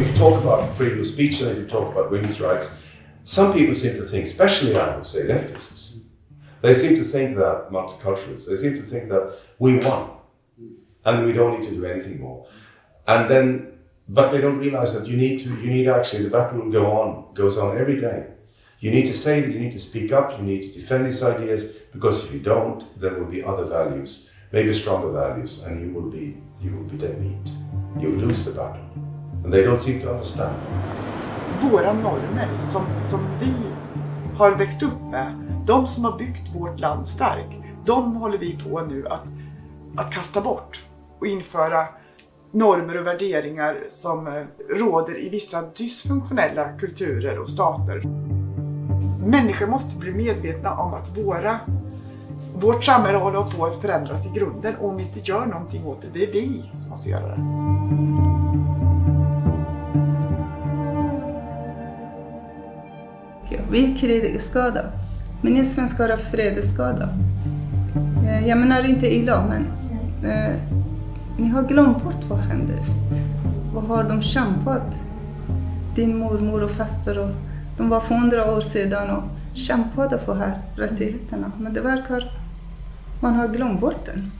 If you talk about freedom of speech and if you talk about women's rights, some people seem to think, especially I would say leftists, they seem to think that, multiculturalists, they seem to think that we won and we don't need to do anything more. And then But they don't realize that you need actually, the battle goes on every day. You need to say that, you need to speak up, you need to defend these ideas, because if you don't, there will be other values, maybe stronger values, and you will be dead meat. You will lose the battle. And they don't seem to understand. Våra normer som vi har växt upp med, de som har byggt vårt land starkt, de håller vi på nu att kasta bort och införa normer och värderingar som råder i vissa dysfunktionella kulturer och stater. Människor måste bli medvetna om att vårt samhälle håller på att förändras i grunden, och om vi inte gör någonting åt det, det är vi som måste göra det. Vi är krigsskadade, men ni svenskar är fredskadade. Jag menar inte illa, men ni har glömt bort vad hände. Vad har de kämpat? Din mormor och faster, och de var för 100 år sedan och kämpade för här rättigheterna. Men det verkar man har glömt bort den.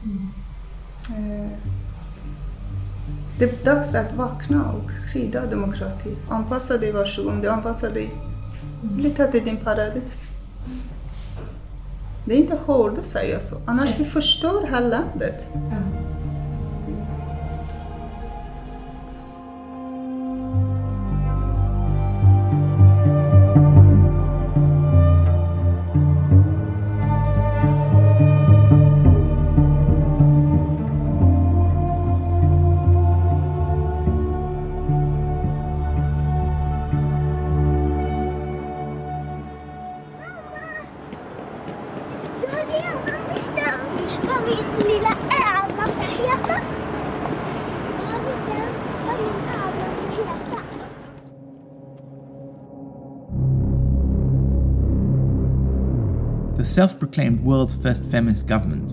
Det är dags att vakna och skydda demokrati. Anpassa dig, varsågod. Du anpassar dig. Lita till din paradis. Det är inte hårt att säga så. Annars vi förstår hela landet. The self-proclaimed world's first feminist government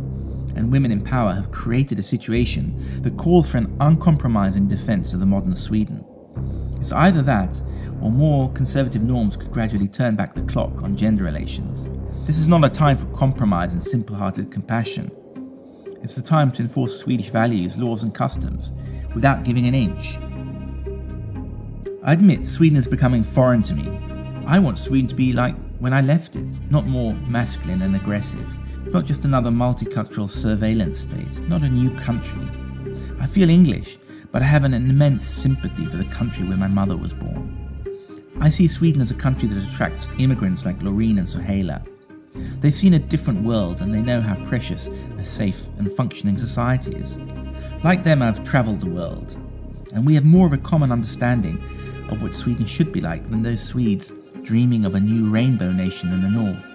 and women in power have created a situation that calls for an uncompromising defence of the modern Sweden. It's either that, or more conservative norms could gradually turn back the clock on gender relations. This is not a time for compromise and simple-hearted compassion. It's the time to enforce Swedish values, laws and customs without giving an inch. I admit Sweden is becoming foreign to me. I want Sweden to be like when I left it, not more masculine and aggressive, not just another multicultural surveillance state, not a new country. I feel English, but I have an immense sympathy for the country where my mother was born. I see Sweden as a country that attracts immigrants like Loreen and Sohaila. They've seen a different world and they know how precious a safe and functioning society is. Like them, I've travelled the world, and we have more of a common understanding of what Sweden should be like than those Swedes dreaming of a new rainbow nation in the north.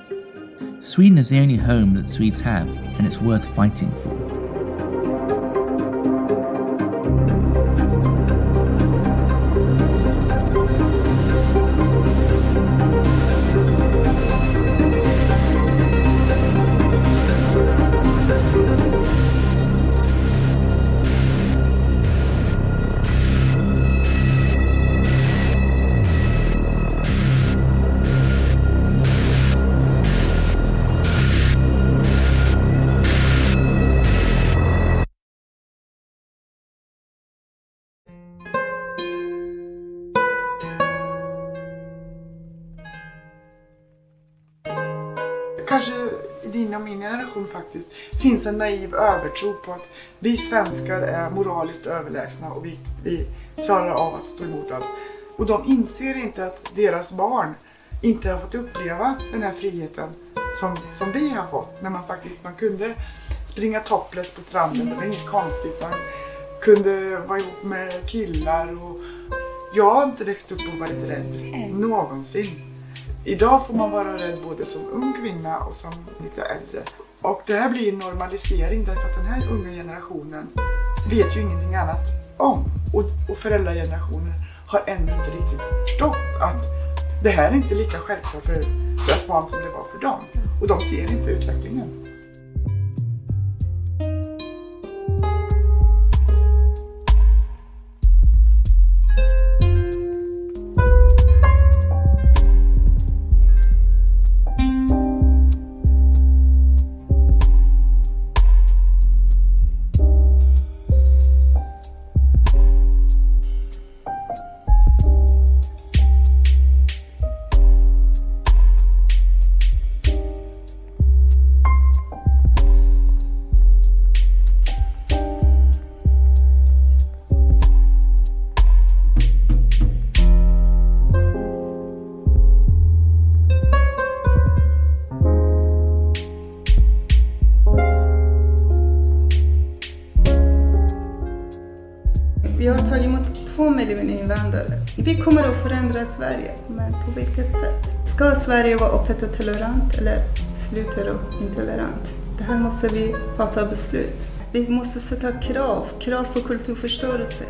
Sweden is the only home that Swedes have, and it's worth fighting for. Kanske i din och min generation faktiskt finns en naiv övertro på att vi svenskar är moraliskt överlägsna och vi klarar av att stå emot allt. Och de inser inte att deras barn inte har fått uppleva den här friheten som vi har fått. När man kunde springa topless på stranden, det var inget konstigt. Man kunde vara ihop med killar och jag har inte växt upp och varit rädd någonsin. Idag får man vara rädd både som ung kvinna och som lite äldre. Och det här blir en normalisering därför att den här unga generationen vet ju ingenting annat om. Och föräldragenerationen har ännu inte riktigt förstått att det här är inte lika självklart för deras barn som det var för dem. Och de ser inte utvecklingen. invandrare. Vi kommer att förändra Sverige, men på vilket sätt? Ska Sverige vara öppet och tolerant eller sluta och intolerant? Det här måste vi fatta beslut. Vi måste sätta krav på kulturförstörelse.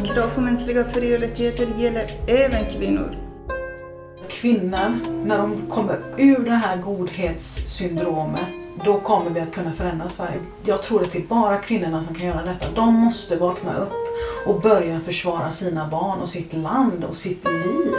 Krav på mänskliga fri- och rättigheter gäller även kvinnor. Kvinnor, när de kommer ur det här godhetssyndromet, då kommer vi att kunna förändra Sverige. Jag tror att det är bara kvinnorna som kan göra detta. De måste vakna upp och börja försvara sina barn och sitt land och sitt liv.